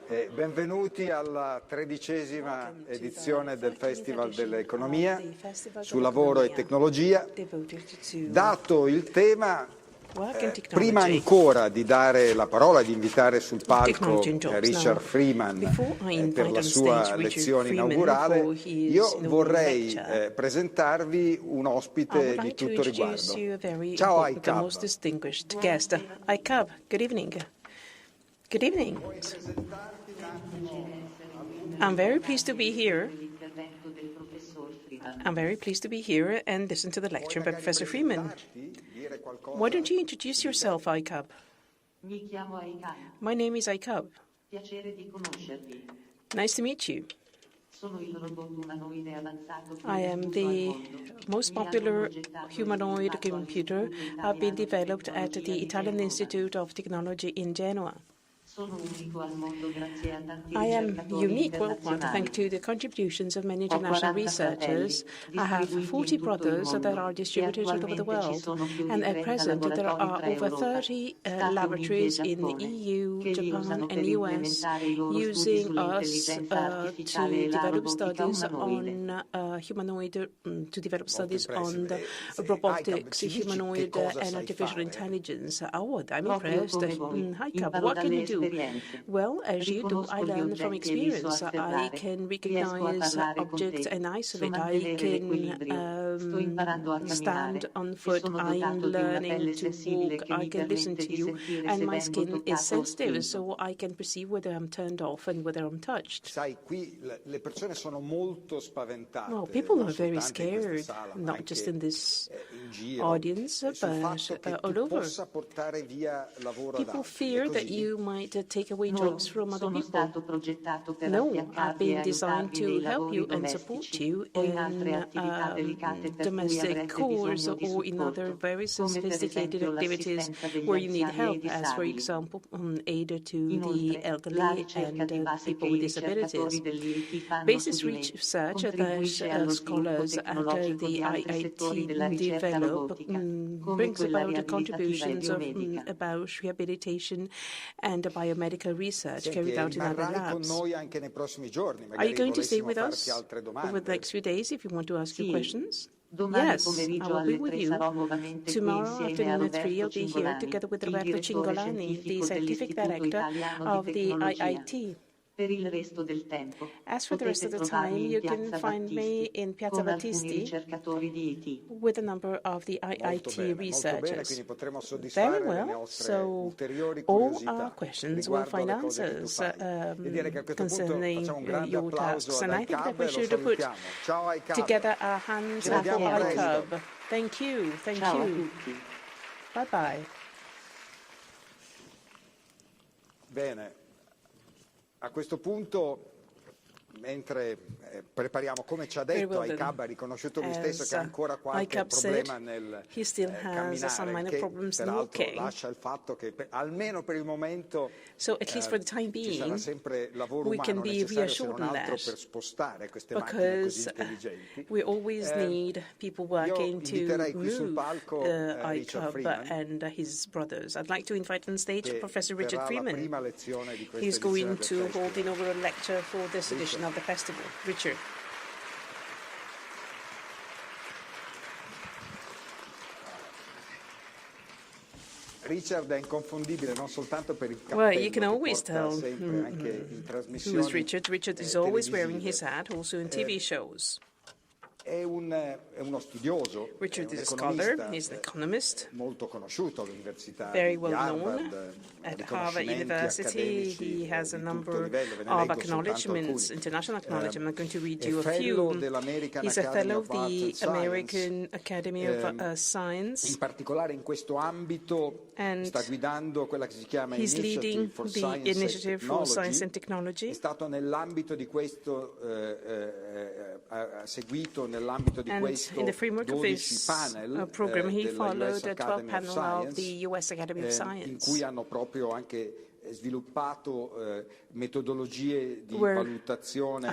Benvenuti alla 13ª edizione del Festival dell'Economia su lavoro e tecnologia. Dato il tema, prima ancora di dare la parola e di invitare sul palco Richard Freeman per la sua lezione inaugurale, io vorrei presentarvi un ospite di tutto riguardo. Ciao ICAB. Good evening. Good evening. I'm very pleased to be here. I'm very pleased to be here and listen to the lecture by Professor Freeman. Why don't you introduce yourself, ICAB? My name is ICAB. Nice to meet you. I am the most popular humanoid computer being developed at the Italian Institute of Technology in Genoa. I am unique worldwide thanks to the contributions of many international researchers. I have 40 brothers that are distributed all over the world, and at present there are over 30 laboratories in the EU, Japan and US using us to develop studies on humanoid, to develop studies on the robotics, humanoid and artificial intelligence. Oh, I'm impressed. Hi, Cap, what can you do? Well, as you do, I learn from experience. I can recognize objects and isolate. I can stand on foot. I'm learning to walk. I can listen to you. And my skin is sensitive, so I can perceive whether I'm turned off and whether I'm touched. Well, people are very scared, not just in this audience, but all over. People fear that you might take away jobs from other people. No, I've been designed to help you and support you in domestic chores or in other very sophisticated activities where you need help, as, for example, aid to the elderly and people with disabilities. Basic research that scholars at the IIT develop brings about contributions of about rehabilitation and biomedical research carried out in other labs. Are you going to stay with us over the next few days if you want to ask your questions? Yes, I will be with you. Tomorrow afternoon at 3, I'll be here together with Roberto Cingolani, the scientific director of the IIT. As for the rest of the time, you can find me in Piazza Battisti with a number of the IIT researchers. Very well, so all our questions will find answers concerning your tasks. And I think that we should put together our hands for ICAB. Thank you, thank you. Bye-bye. Bene. A questo punto, mentre prepariamo, come ci ha detto, ICAB ha riconosciuto lui stesso che ha ancora qualche problema nel camminare, che peraltro lascia il fatto che almeno per il momento ci sarà sempre lavoro umano necessario se non altro per spostare queste macchine così intelligenti. We always need people working to move ICAB and his brothers. I'd like to invite on stage Professor Richard Freeman. He's going to hold an overall lecture for this edition of the festival. Richard. Richard è inconfondibile non soltanto per il cappello. Well, you can always tell who is Richard. Richard is always wearing his hat, also in TV shows. È uno studioso, Richard is a scholar, he's an economist, molto conosciuto all'università very well known at Harvard University. He has a number of acknowledgements, international acknowledgements. I'm going to read you a few. He's a fellow of the American Academy of Science. In particolare in questo ambito sta guidando quella che si chiama Initiative for Science and Technology. È stato nell'ambito di questo ha seguito nell'ambito di questo 12 panel program, he followed the 12 panel of the US Academy of Science, in cui hanno proprio anche sviluppato metodologie di valutazione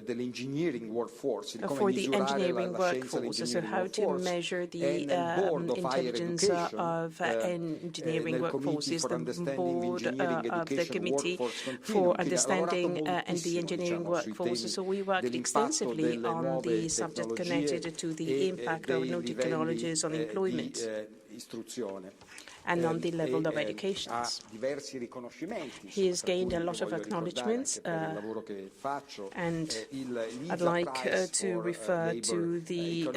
dell'engineering workforce, for the engineering workforce, so how to measure the intelligence of engineering workforces. The board of the Committee for Understanding and the Engineering Workforce. So we worked extensively on the subject connected to the impact of new technologies on employment and on the level of education. He has gained a lot of acknowledgments, and I'd like to refer to the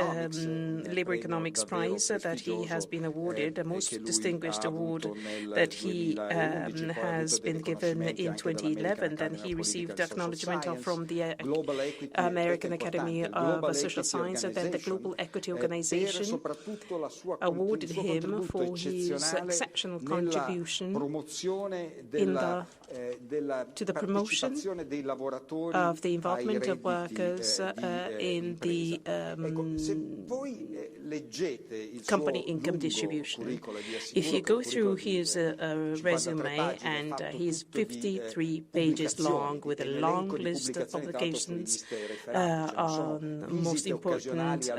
Labour Economics Prize that he has been awarded, the most distinguished award that he has been given in 2011. Then he received acknowledgment from the American Academy of Social Science, and then the Global Equity Organization awarded him for his exceptional contribution to the promotion of the involvement of workers in the company income distribution. If you go through his resume, and he's 53 pages long with a long list of publications on most important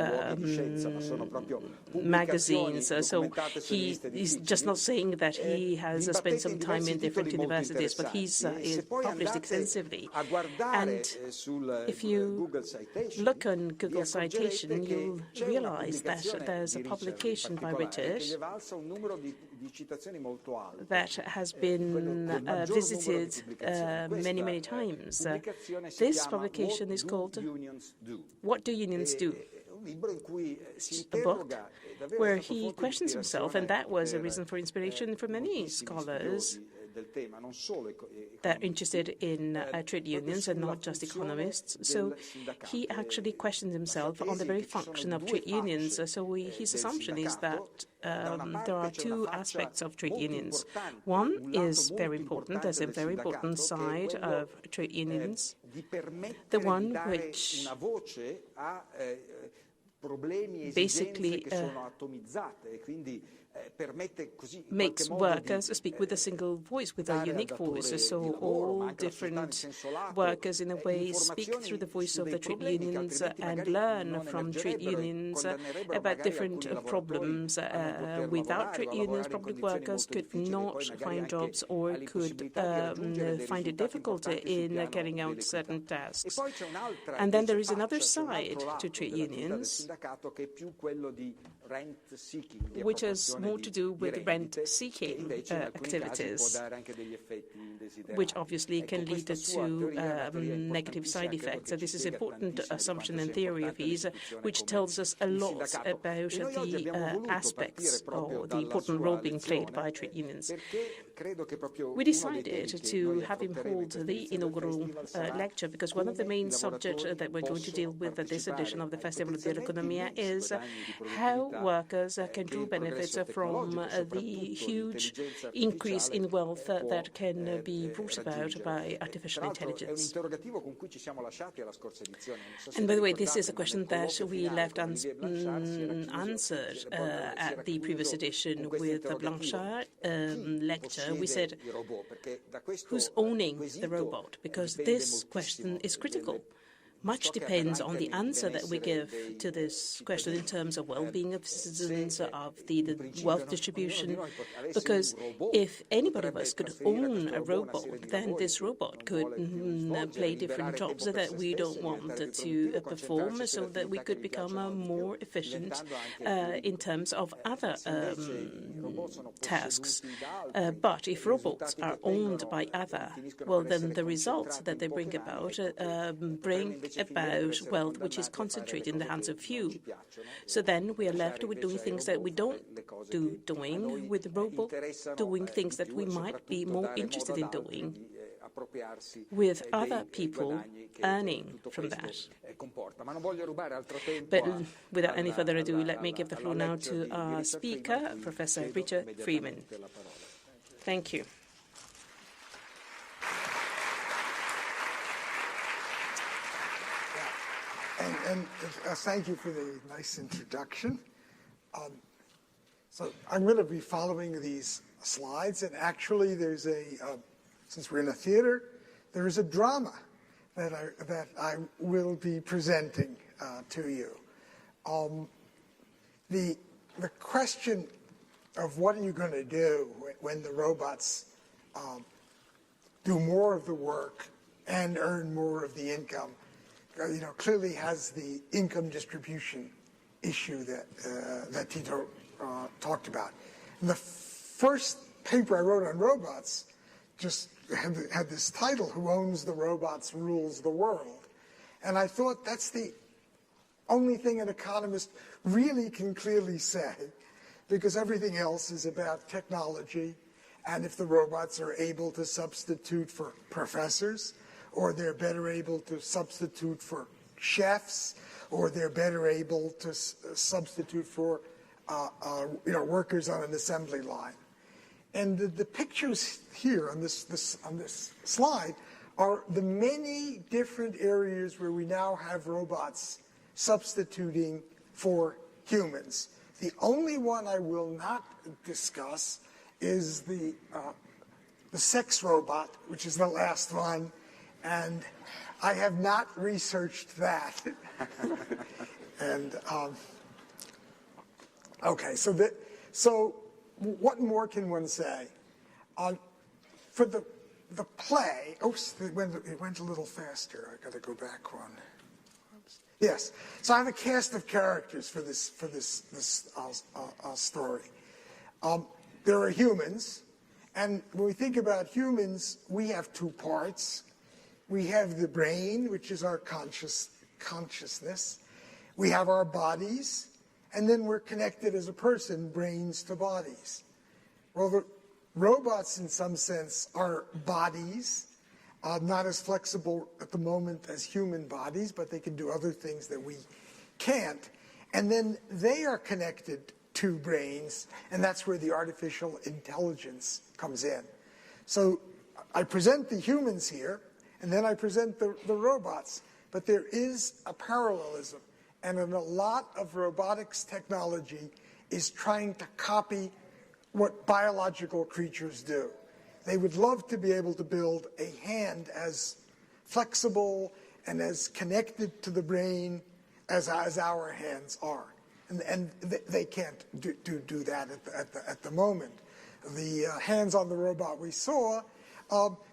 magazines. So he is just not saying that he has spent some time in different universities, but he's published extensively. And if you look on Google citation, you'll realize that there's a publication by British that has been visited many, many times. This publication is called What Do Unions Do? A book where he questions himself, and that was a reason for inspiration for many scholars that are interested in trade unions and not just economists. So he actually questioned himself on the very function of trade unions. So his assumption is that there are two aspects of trade unions. One is very important, there's a very important side of trade unions, the one which basically makes workers speak with a single voice, with a unique voice. So all different workers, in a way, speak through the voice of the trade unions and learn from trade unions about different problems. Without trade unions, public workers could not find jobs or could find it difficult in carrying out certain tasks. And then there is another side to trade unions, which has more to do with rent-seeking activities, which obviously can lead to negative side effects. So this is an important assumption and theory of his, which tells us a lot about the aspects or the important role being played by trade unions. We decided to have him hold the inaugural lecture because one of the main subjects that we're going to deal with at this edition of the Festival of the Economia is how workers can draw benefits from the huge increase in wealth that can be brought about by artificial intelligence. And by the way, this is a question that we left unanswered at the previous edition with the Blanchard lecture. We said, who's owning the robot? Because this question is critical. Much depends on the answer that we give to this question in terms of well-being of citizens, of the wealth distribution, because if anybody of us could own a robot, then this robot could play different jobs that we don't want to perform, so that we could become more efficient in terms of other tasks. But if robots are owned by other, well, then the results that they bring about bring about wealth which is concentrated in the hands of few. So then we are left with doing things that we don't doing, with robots doing things that we might be more interested in doing, with other people earning from that. But without any further ado, let me give the floor now to our speaker, Professor Richard Freeman. Thank you. And thank you for the nice introduction. So I'm going to be following these slides, and actually there's since we're in a theater, there is a drama that I will be presenting to you. The question of what are you going to do when the robots do more of the work and earn more of the income, clearly has the income distribution issue that Tito talked about. And the first paper I wrote on robots just had this title, "Who Owns the Robots Rules the World." And I thought that's the only thing an economist really can clearly say, because everything else is about technology, and if the robots are able to substitute for professors, or they're better able to substitute for chefs, or they're better able to substitute for workers on an assembly line. And the pictures here on this slide are the many different areas where we now have robots substituting for humans. The only one I will not discuss is the sex robot, which is the last one, and I have not researched that. And okay, so what more can one say? For the play, oops, it went a little faster. I got to go back one. Oops. Yes, so I have a cast of characters for this story. There are humans, and when we think about humans, we have two parts. We have the brain, which is our consciousness. We have our bodies, and then we're connected as a person, brains to bodies. Well, the robots, in some sense, are bodies, not as flexible at the moment as human bodies, but they can do other things that we can't. And then they are connected to brains, and that's where the artificial intelligence comes in. So I present the humans here, and then I present the robots. But there is a parallelism. And in a lot of robotics technology is trying to copy what biological creatures do. They would love to be able to build a hand as flexible and as connected to the brain as our hands are. And they can't do that at the moment. The hands on the robot we saw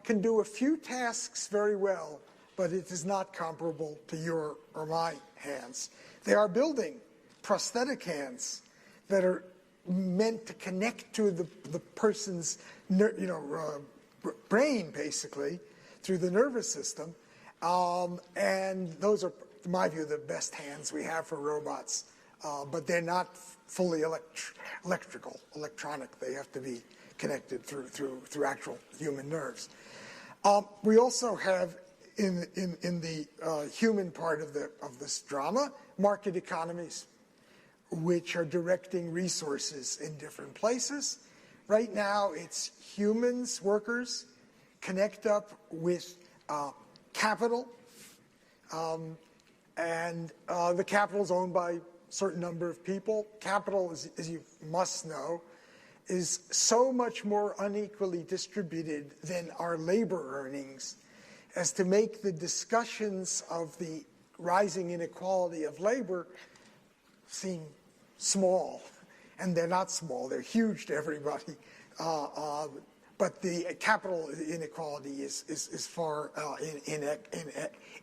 can do a few tasks very well, but it is not comparable to your or my hands. They are building prosthetic hands that are meant to connect to the person's brain, basically, through the nervous system. And those are, in my view, the best hands we have for robots. But they're not fully electronic. They have to be connected through actual human nerves. We also have in the human part of this drama, market economies, which are directing resources in different places. Right now, it's humans, workers, connect up with capital, and the capital is owned by a certain number of people. Capital, as you must know, is so much more unequally distributed than our labor earnings as to make the discussions of the rising inequality of labor seem small. And they're not small, they're huge to everybody. But the capital inequality is far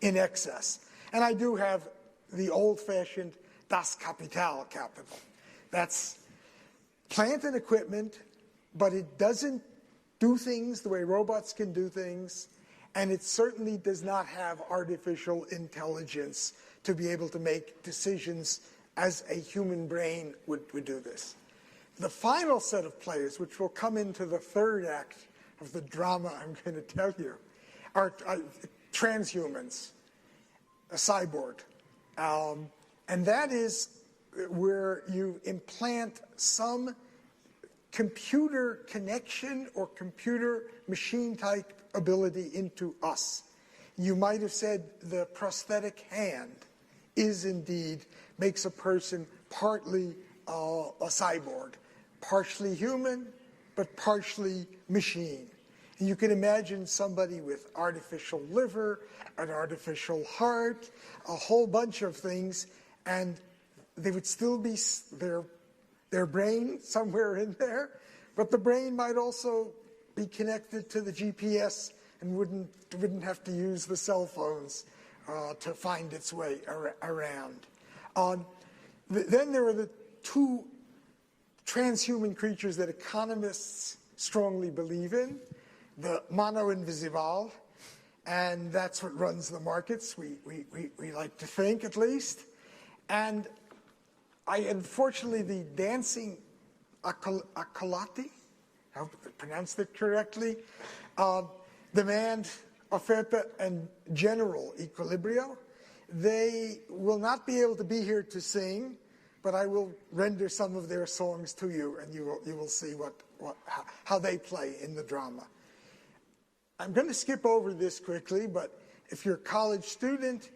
in excess. And I do have the old-fashioned Das Kapital capital. That's plant and equipment, but it doesn't do things the way robots can do things, and it certainly does not have artificial intelligence to be able to make decisions as a human brain would do this. The final set of players, which will come into the third act of the drama I'm going to tell you, are transhumans, a cyborg. And that is where you implant some computer connection or computer machine type ability into us. You might have said the prosthetic hand is indeed, makes a person partly a cyborg. partially human, but partially machine. And you can imagine somebody with artificial liver, an artificial heart, a whole bunch of things, and they would still be their brain somewhere in there, but the brain might also be connected to the GPS and wouldn't have to use the cell phones to find its way around. Then there are the two transhuman creatures that economists strongly believe in, the mano invisible, and that's what runs the markets, we like to think at least. And unfortunately, the dancing accolati, I hope I pronounced it correctly, demand, oferta, and general equilibrio. They will not be able to be here to sing, but I will render some of their songs to you, and you will see how they play in the drama. I'm going to skip over this quickly, but if you're a college student,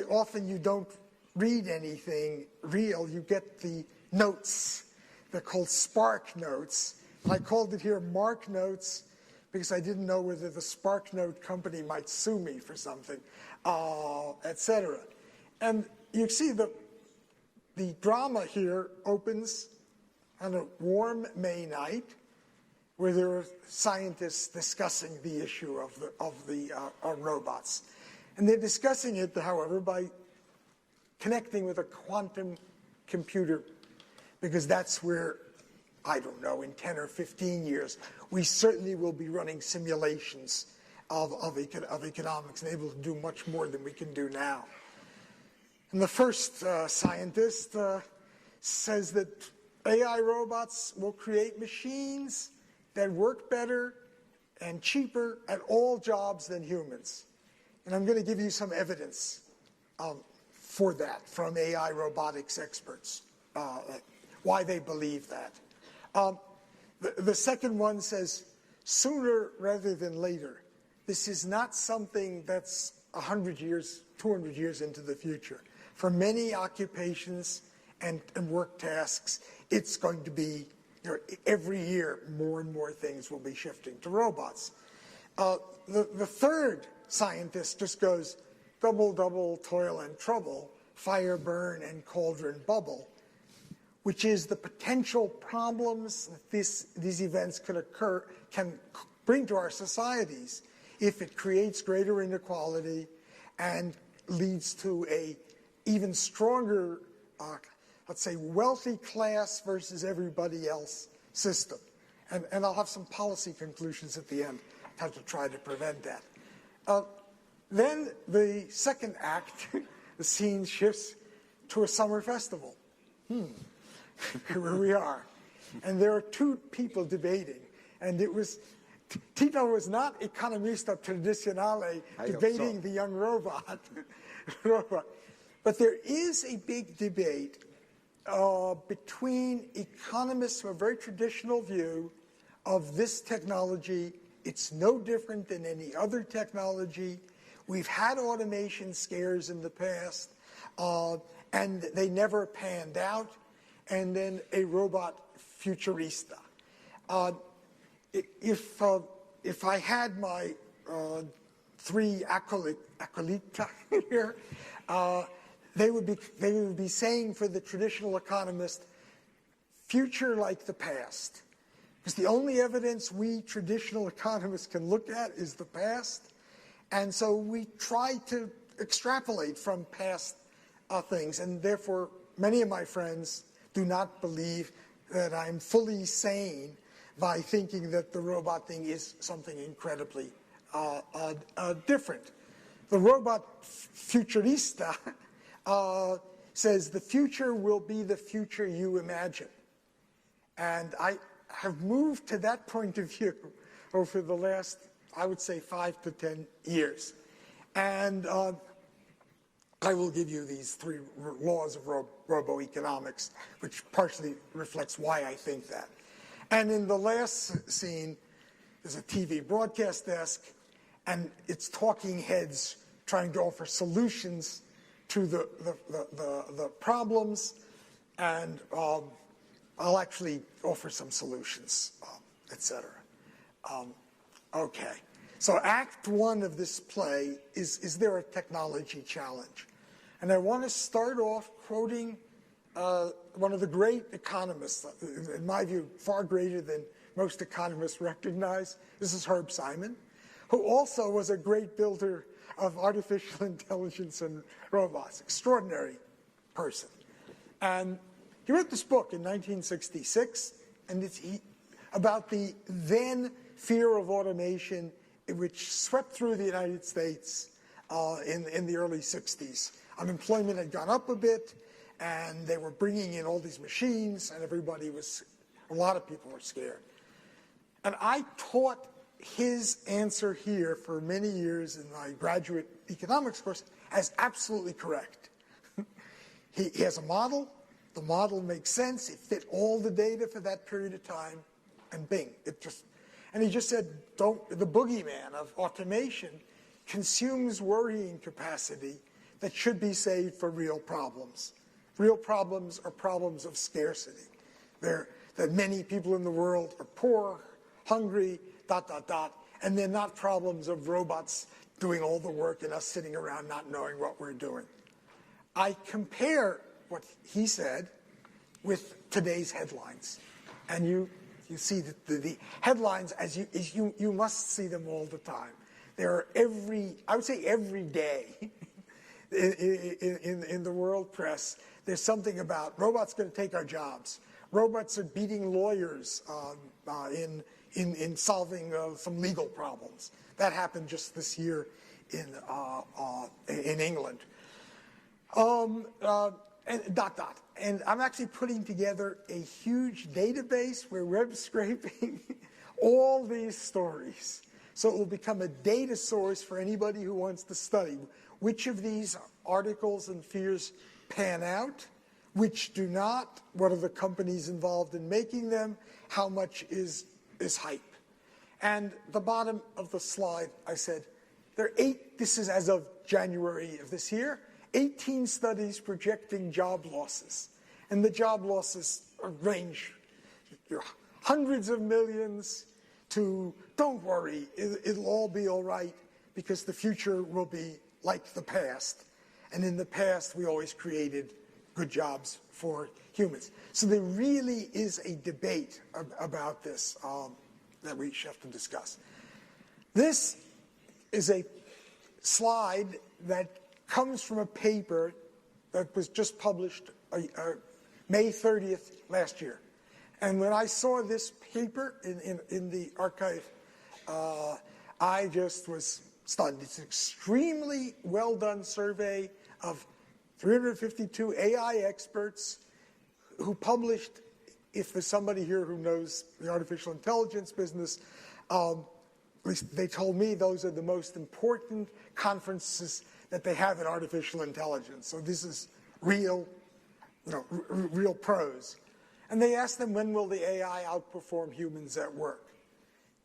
often you don't read anything real. You get the notes. They're called Spark Notes. I called it here Mark Notes because I didn't know whether the Spark Note company might sue me for something, etc. And you see the drama here opens on a warm May night where there are scientists discussing the issue of the robots. And they're discussing it, however, by connecting with a quantum computer, because that's where, I don't know, in 10 or 15 years, we certainly will be running simulations of economics and able to do much more than we can do now. And the first scientist says that AI robots will create machines that work better and cheaper at all jobs than humans. And I'm going to give you some evidence for that from AI robotics experts, why they believe that. The second one says, sooner rather than later. This is not something that's 100 years, 200 years into the future. For many occupations and work tasks, it's going to be, every year, more and more things will be shifting to robots. The third scientist just goes, double, double, toil and trouble, fire burn and cauldron bubble, which is the potential problems that these events can bring to our societies if it creates greater inequality and leads to a even stronger, let's say, wealthy class versus everybody else system. And I'll have some policy conclusions at the end, how to try to prevent that. Then the second act, the scene shifts to a summer festival. Here we are. And there are two people debating. And it was, Tito was not economista tradizionale debating the young robot. But there is a big debate between economists who have a very traditional view of this technology. It's no different than any other technology. We've had automation scares in the past, and they never panned out. And then a robot futurista. If I had my three acolyta here, they would be saying for the traditional economist, future like the past. Because the only evidence we traditional economists can look at is the past. And so we try to extrapolate from past things. And therefore, many of my friends do not believe that I'm fully sane by thinking that the robot thing is something incredibly different. The robot futurista says the future will be the future you imagine. And I have moved to that point of view over the last, I would say, 5 to 10 years. And I will give you these three laws of robo-economics, which partially reflects why I think that. And in the last scene, there's a TV broadcast desk, and it's talking heads trying to offer solutions to the problems. And I'll actually offer some solutions, etc. Okay. So Act 1 of this play is there a technology challenge? And I want to start off quoting one of the great economists, in my view, far greater than most economists recognize. This is Herb Simon, who also was a great builder of artificial intelligence and robots, extraordinary person. And he wrote this book in 1966, and it's about the then fear of automation, which swept through the United States in the early 60s. Unemployment had gone up a bit, and they were bringing in all these machines, and a lot of people were scared. And I taught his answer here for many years in my graduate economics course as absolutely correct. He has a model. The model makes sense. It fit all the data for that period of time, and bing, and he just said, the boogeyman of automation consumes worrying capacity that should be saved for real problems. Real problems are problems of scarcity. That many people in the world are poor, hungry, ... and they're not problems of robots doing all the work and us sitting around not knowing what we're doing. I compare what he said with today's headlines, and you see the headlines as you must see them all the time. There are I would say every day in the world press, there's something about robots going to take our jobs. Robots are beating lawyers in solving some legal problems. That happened just this year in England. And ... And I'm actually putting together a huge database. We're web scraping all these stories. So it will become a data source for anybody who wants to study which of these articles and fears pan out, which do not, what are the companies involved in making them, how much is hype. And the bottom of the slide, I said, there are 8, this is as of January of this year, 18 studies projecting job losses. And the job losses range hundreds of millions to, don't worry, it'll all be all right because the future will be like the past. And in the past, we always created good jobs for humans. So there really is a debate about this that we have to discuss. This is a slide that comes from a paper that was just published May 30th last year. And when I saw this paper in the archive, I just was stunned. It's an extremely well-done survey of 352 AI experts who published, if there's somebody here who knows the artificial intelligence business, at least they told me those are the most important conferences that they have in artificial intelligence. So this is real, real pros. And they asked them, when will the AI outperform humans at work?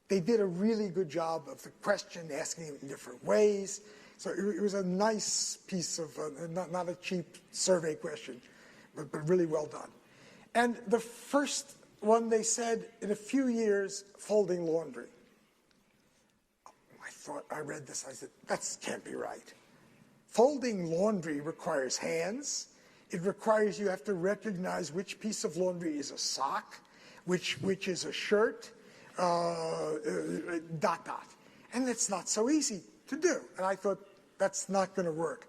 They did a really good job of the question, asking it in different ways. So it was a nice piece of, not a cheap survey question, but really well done. And the first one, they said, in a few years, folding laundry. I read this, I said, that can't be right. Folding laundry requires hands. It requires you have to recognize which piece of laundry is a sock, which is a shirt, ... And it's not so easy to do. And I thought, that's not going to work.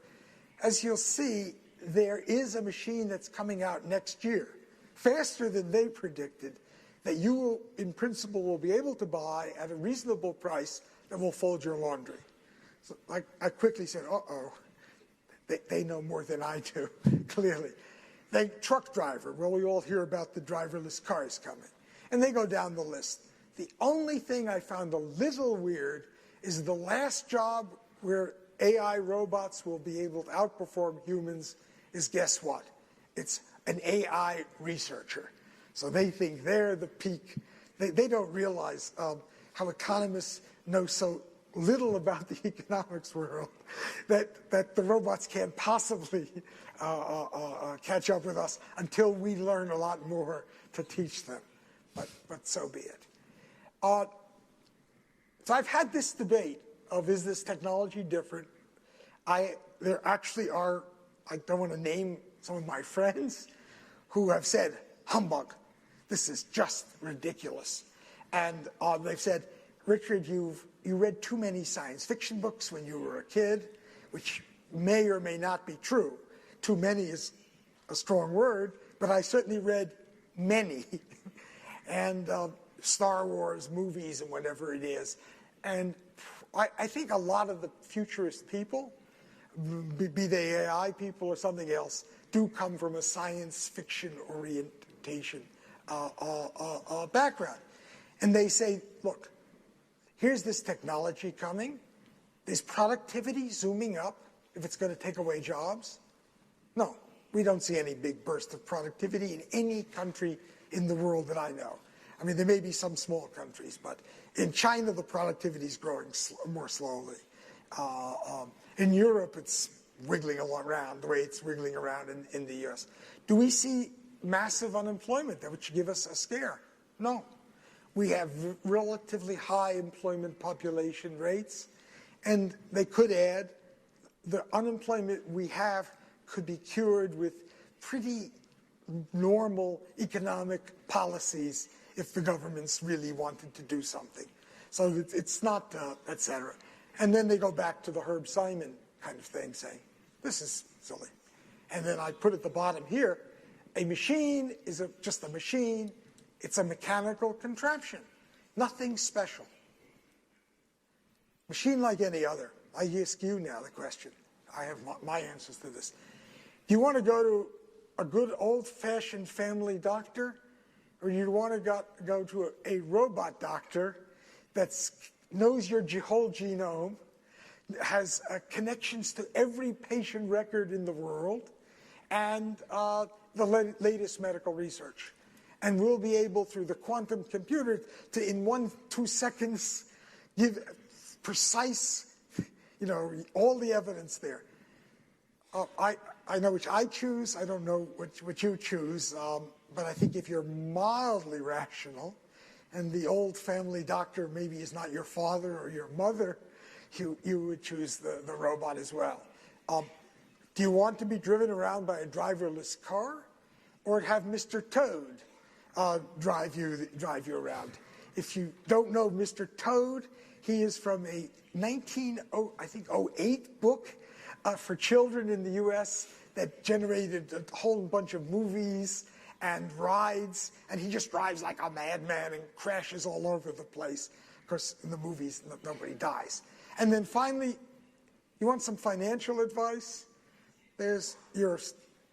As you'll see, there is a machine that's coming out next year, faster than they predicted, that you will, in principle, will be able to buy at a reasonable price that will fold your laundry. So I quickly said, uh-oh. They know more than I do, clearly. Truck driver, well, we all hear about the driverless cars coming. And they go down the list. The only thing I found a little weird is the last job where AI robots will be able to outperform humans is, guess what? It's an AI researcher. So they think they're the peak. They don't realize how economists know so little about the economics world that the robots can't possibly catch up with us until we learn a lot more to teach them. But so be it. So I've had this debate of, is this technology different? There actually are, I don't want to name some of my friends who have said, humbug, this is just ridiculous. And they've said, Richard, you read too many science fiction books when you were a kid, which may or may not be true. Too many is a strong word, but I certainly read many. And Star Wars movies and whatever it is. And I think a lot of the futurist people, be they AI people or something else, do come from a science fiction orientation background. And they say, look, here's this technology coming. Is productivity zooming up if it's going to take away jobs? No, we don't see any big burst of productivity in any country in the world that I know. I mean, there may be some small countries, but in China, the productivity is growing more slowly. In Europe, it's wiggling around the way it's wiggling around in the US. Do we see massive unemployment that would give us a scare? No. We have relatively high employment population rates, and they could add the unemployment we have could be cured with pretty normal economic policies if the governments really wanted to do something. So it's not, et cetera. And then they go back to the Herb Simon kind of thing, saying, this is silly. And then I put at the bottom here, a machine is just a machine. It's a mechanical contraption, nothing special. Machine like any other. I ask you now the question. I have my answers to this. Do you want to go to a good old-fashioned family doctor, or you want to go to a robot doctor that knows your whole genome, has connections to every patient record in the world, and the latest medical research? And we'll be able, through the quantum computer, to in 1-2 seconds give precise, all the evidence there. I know which I choose. I don't know which you choose. But I think if you're mildly rational, and the old family doctor maybe is not your father or your mother, you would choose the robot as well. Do you want to be driven around by a driverless car, or have Mr. Toad drive you around? If you don't know Mr. Toad, he is from a 1908 book for children in the U.S. that generated a whole bunch of movies and rides, and he just drives like a madman and crashes all over the place. Of course, in the movies, nobody dies. And then finally, you want some financial advice? There's your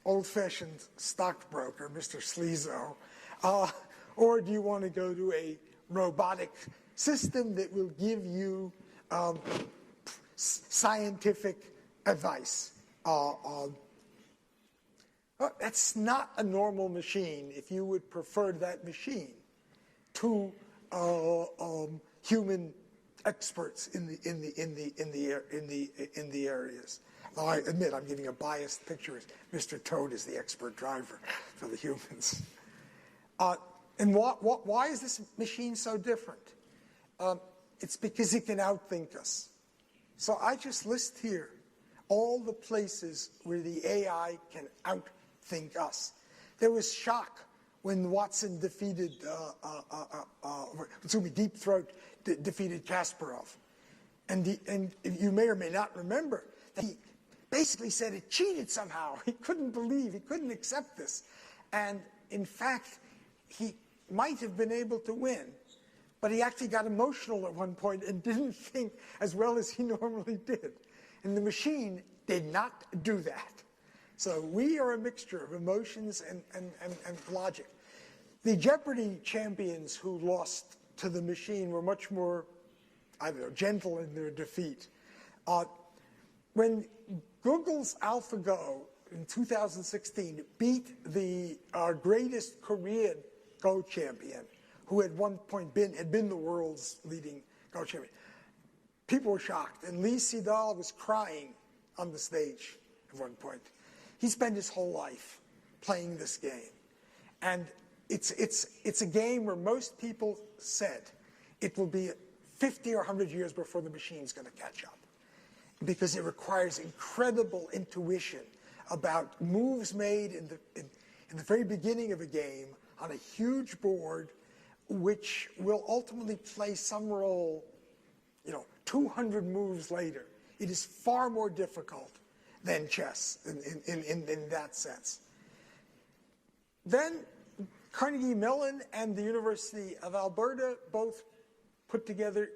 old-fashioned stockbroker, Mr. Sleazo. Or do you want to go to a robotic system that will give you scientific advice? That's not a normal machine if you would prefer that machine to human experts in the areas. Now, I admit I'm giving a biased picture. Mr. Toad is the expert driver for the humans. And why is this machine so different? It's because it can outthink us. So I just list here all the places where the AI can outthink us. There was shock when Watson defeated, Deep Throat defeated Kasparov. And you may or may not remember that he basically said it cheated somehow. He couldn't accept this. And in fact, he might have been able to win, but he actually got emotional at one point and didn't think as well as he normally did. And the machine did not do that. So we are a mixture of emotions and logic. The Jeopardy champions who lost to the machine were much more, gentle in their defeat. When Google's AlphaGo in 2016 beat the greatest Korean Go champion, who at one point had been the world's leading Go champion, people were shocked. And Lee Sedol was crying on the stage at one point. He spent his whole life playing this game. And it's a game where most people said it will be 50 or 100 years before the machine's going to catch up, because it requires incredible intuition about moves made in the very beginning of a game on a huge board, which will ultimately play some role, 200 moves later. It is far more difficult than chess in that sense. Then Carnegie Mellon and the University of Alberta both put together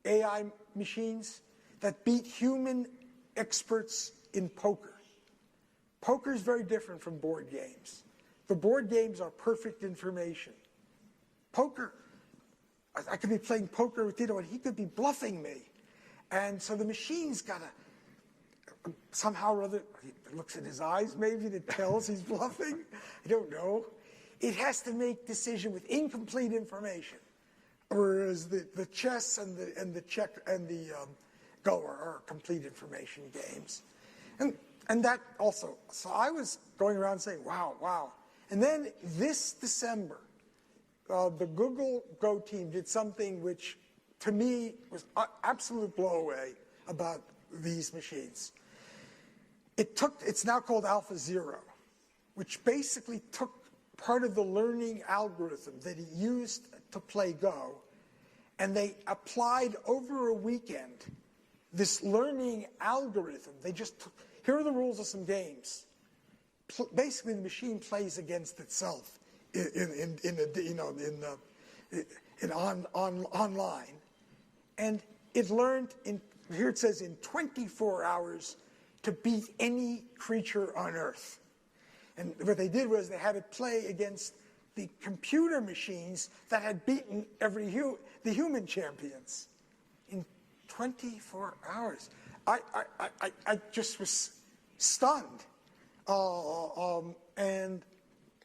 AI machines that beat human experts in poker. Poker is very different from board games. The board games are perfect information. Poker, I could be playing poker with Tito and he could be bluffing me. And so the machine's got to somehow or other, it looks at his eyes maybe and it tells he's bluffing. I don't know. It has to make decision with incomplete information. Whereas the chess and the check and the Go are complete information games. And that also, so I was going around saying, wow. And then this December, the Google Go team did something which, to me, was absolute blow away about these machines. It's now called Alpha Zero, which basically took part of the learning algorithm that he used to play Go, and they applied over a weekend this learning algorithm. They just took, here are the rules of some games. Basically, the machine plays against itself online, and it learned here it says in 24 hours to beat any creature on Earth. And what they did was they had it play against the computer machines that had beaten the human champions in 24 hours. I just was stunned. And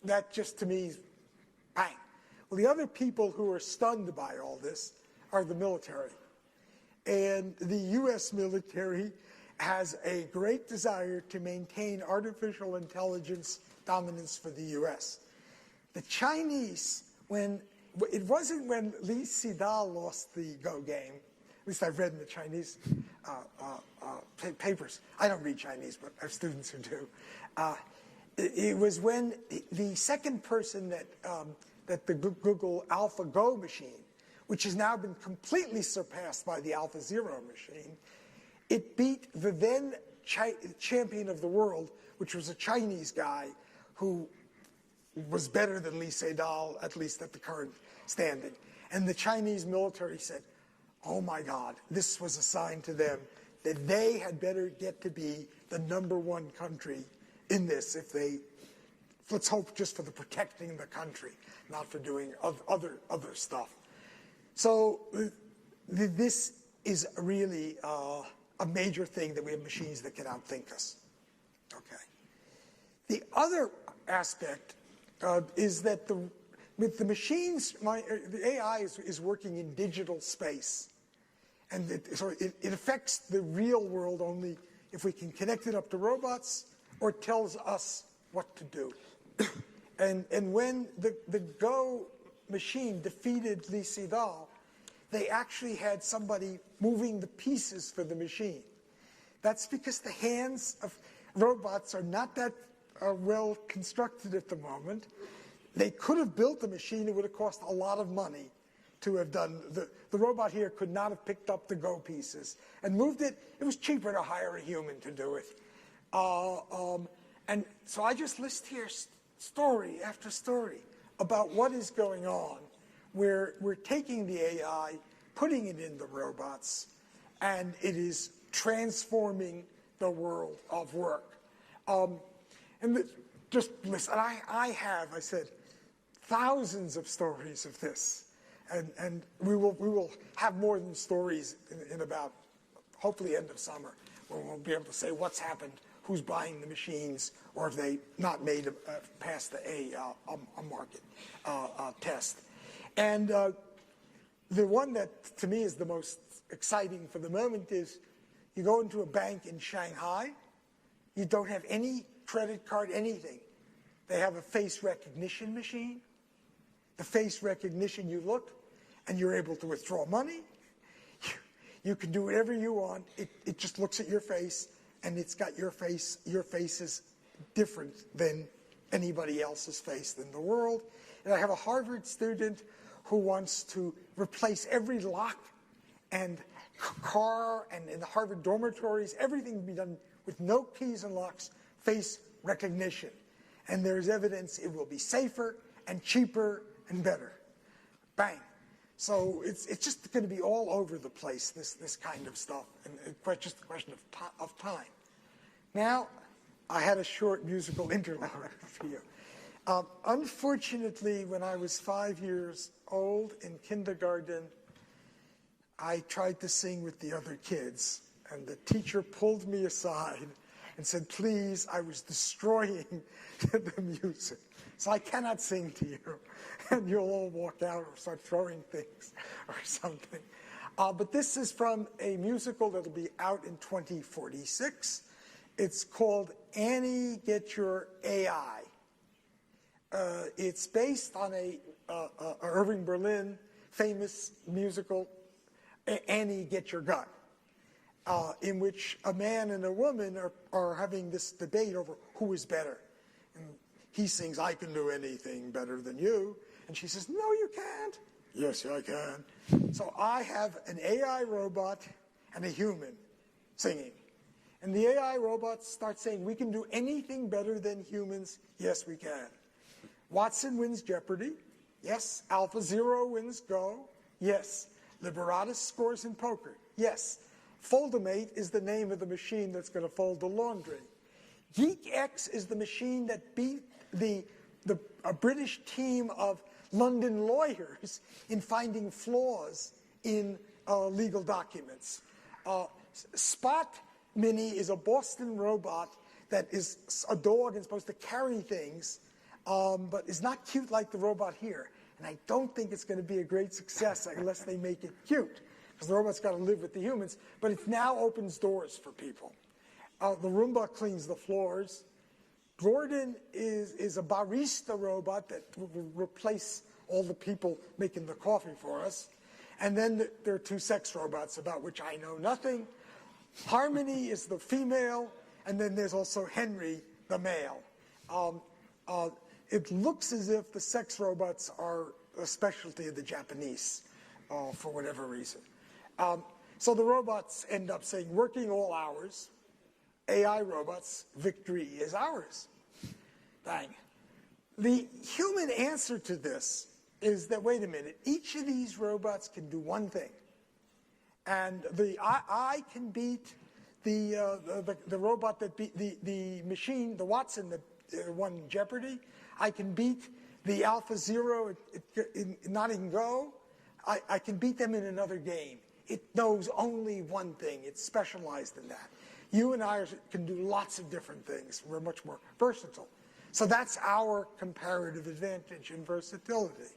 that just to me, bang. Well, the other people who are stunned by all this are the military. And the U.S. military has a great desire to maintain artificial intelligence dominance for the U.S. The Chinese, it wasn't when Lee Sedol lost the Go game, at least I've read in the Chinese papers. I don't read Chinese, but I have students who do. It was when the second person that the Google AlphaGo machine, which has now been completely surpassed by the AlphaZero machine, it beat the then champion of the world, which was a Chinese guy who was better than Lee Sedol, at least at the current standing. And the Chinese military said, oh my God, this was a sign to them that they had better get to be the #1 country in this if they, let's hope just for the protecting the country, not for doing other stuff. So this is really a major thing that we have machines that can outthink us. Okay. The other aspect is that with the machines, the AI is working in digital space. And it affects the real world only if we can connect it up to robots or it tells us what to do. And when the Go machine defeated Lee Sedol, they actually had somebody moving the pieces for the machine. That's because the hands of robots are not that well constructed at the moment. They could have built a machine. It would have cost a lot of money to have done. The robot here could not have picked up the Go pieces and moved it. It was cheaper to hire a human to do it. And so I just list here story after story about what is going on, where we're taking the AI, putting it in the robots, and it is transforming the world of work. Just listen, I said, thousands of stories of this. And we will have more than stories in about, hopefully, end of summer, where we'll be able to say what's happened, who's buying the machines, or if they not made past a market test. And the one that, to me, is the most exciting for the moment is you go into a bank in Shanghai, you don't have any credit card, anything. They have a face recognition machine. The face recognition, you look, and you're able to withdraw money. You can do whatever you want. It just looks at your face, and it's got your face. Your face is different than anybody else's face in the world. And I have a Harvard student who wants to replace every lock and car, and in the Harvard dormitories, everything to be done with no keys and locks, face recognition. And there's evidence it will be safer and cheaper and better. Bang. So it's just going to be all over the place, this kind of stuff, and it's just a question of time. Now, I had a short musical interlude for you. Unfortunately, when I was 5 years old in kindergarten, I tried to sing with the other kids, and the teacher pulled me aside and said, please, I was destroying the music. So I cannot sing to you, and you'll all walk out or start throwing things or something. But this is from a musical that'll be out in 2046. It's called Annie, Get Your AI. It's based on a Irving Berlin famous musical, Annie, Get Your Gun, in which a man and a woman are having this debate over who is better. And he sings, I can do anything better than you. And she says, no, you can't. Yes, I can. So I have an AI robot and a human singing. And the AI robots start saying, we can do anything better than humans. Yes, we can. Watson wins Jeopardy. Yes. AlphaZero wins Go. Yes. Liberatus scores in poker. Yes. Foldamate is the name of the machine that's going to fold the laundry. GeekX is the machine that beat a British team of London lawyers in finding flaws in legal documents. Spot Mini is a Boston robot that is a dog and supposed to carry things, but is not cute like the robot here. And I don't think it's going to be a great success unless they make it cute, because the robot's got to live with the humans. But it now opens doors for people. The Roomba cleans the floors. Gordon is a barista robot that will replace all the people making the coffee for us. And then there are two sex robots about which I know nothing. Harmony is the female, and then there's also Henry, the male. It looks as if the sex robots are a specialty of the Japanese for whatever reason. So the robots end up saying, working all hours, AI robots, victory is ours. Bang. The human answer to this is that, wait a minute, each of these robots can do one thing. And I can beat the robot that beat the machine, the Watson that won Jeopardy. I can beat the AlphaZero, not in Go. I can beat them in another game. It knows only one thing. It's specialized in that. You and I can do lots of different things. We're much more versatile. So that's our comparative advantage in versatility.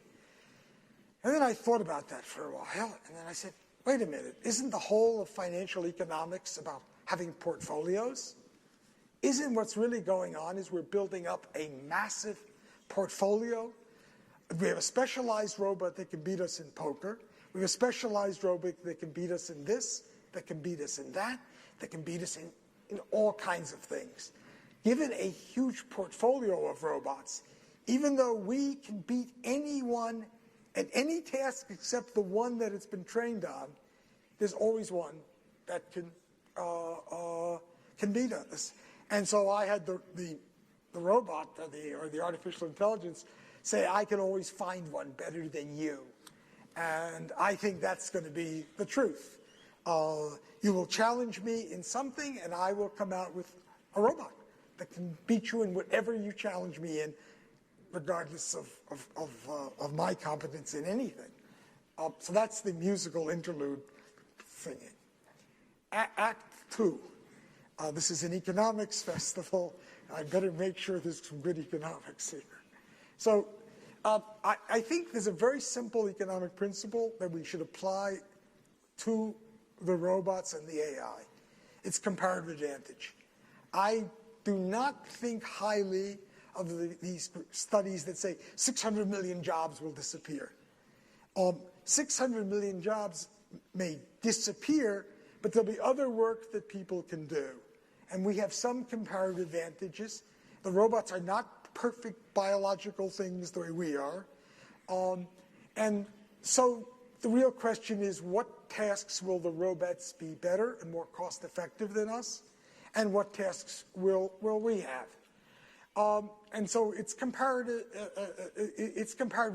And then I thought about that for a while, and then I said, wait a minute, isn't the whole of financial economics about having portfolios? Isn't what's really going on is we're building up a massive portfolio? We have a specialized robot that can beat us in poker. We have a specialized robot that can beat us in this, that can beat us in that can beat us in all kinds of things. Given a huge portfolio of robots, even though we can beat anyone at any task except the one that it's been trained on, there's always one that can beat us. And so I had the robot or the artificial intelligence say, I can always find one better than you. And I think that's going to be the truth. You will challenge me in something, and I will come out with a robot that can beat you in whatever you challenge me in, regardless of my competence in anything. So that's the musical interlude singing. Act 2. This is an economics festival. I better make sure there's some good economics here. So I think there's a very simple economic principle that we should apply to the robots and the AI. It's comparative advantage. I do not think highly of these studies that say 600 million jobs will disappear. 600 million jobs may disappear, but there'll be other work that people can do. And we have some comparative advantages. The robots are not perfect biological things the way we are. And so the real question is, what tasks will the robots be better and more cost effective than us? And what tasks will we have? And so it's comparative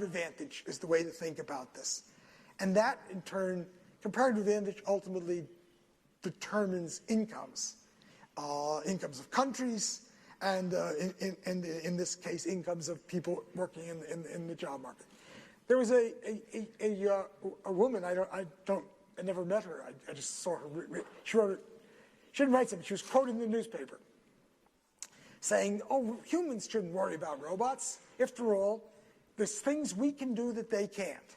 advantage is the way to think about this. And that, in turn, comparative advantage ultimately determines incomes. Incomes of countries, and in this case, incomes of people working in the job market. There was a woman, I never met her, I just saw her, she didn't write something, she was quoted in the newspaper saying, oh, humans shouldn't worry about robots. After all, there's things we can do that they can't.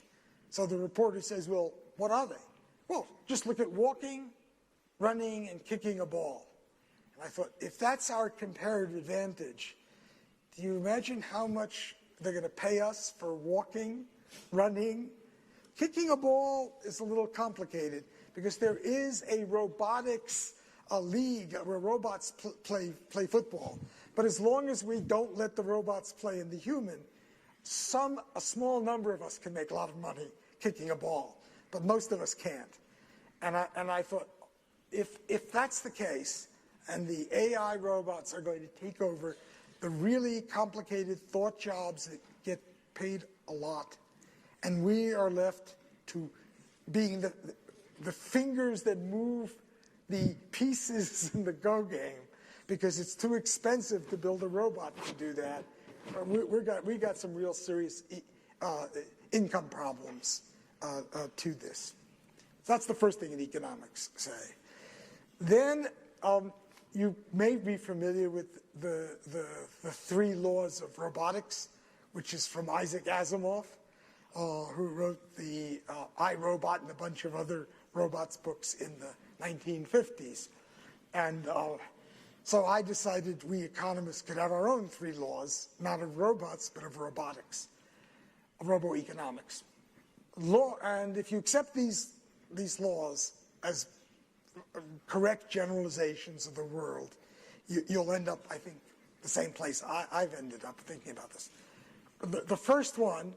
So the reporter says, well, what are they? Well, just look at walking, running, and kicking a ball. And I thought, if that's our comparative advantage, do you imagine how much they're going to pay us for walking, running? Kicking a ball is a little complicated because there is a robotics league where robots play football. But as long as we don't let the robots play in the human, a small number of us can make a lot of money kicking a ball, but most of us can't. And I thought, if that's the case, and the AI robots are going to take over the really complicated thought jobs that get paid a lot, and we are left to being the fingers that move the pieces in the Go game, because it's too expensive to build a robot to do that. We got some real serious income problems to this. So that's the first thing in economics say. Then you may be familiar with the 3 laws of robotics, which is from Isaac Asimov, who wrote the I, Robot and a bunch of other robots books in the 1950s. And so I decided we economists could have our own 3 laws, not of robots, but of robotics, of robo-economics. And if you accept these laws as correct generalizations of the world, you'll end up, I think, the same place I've ended up thinking about this. The first one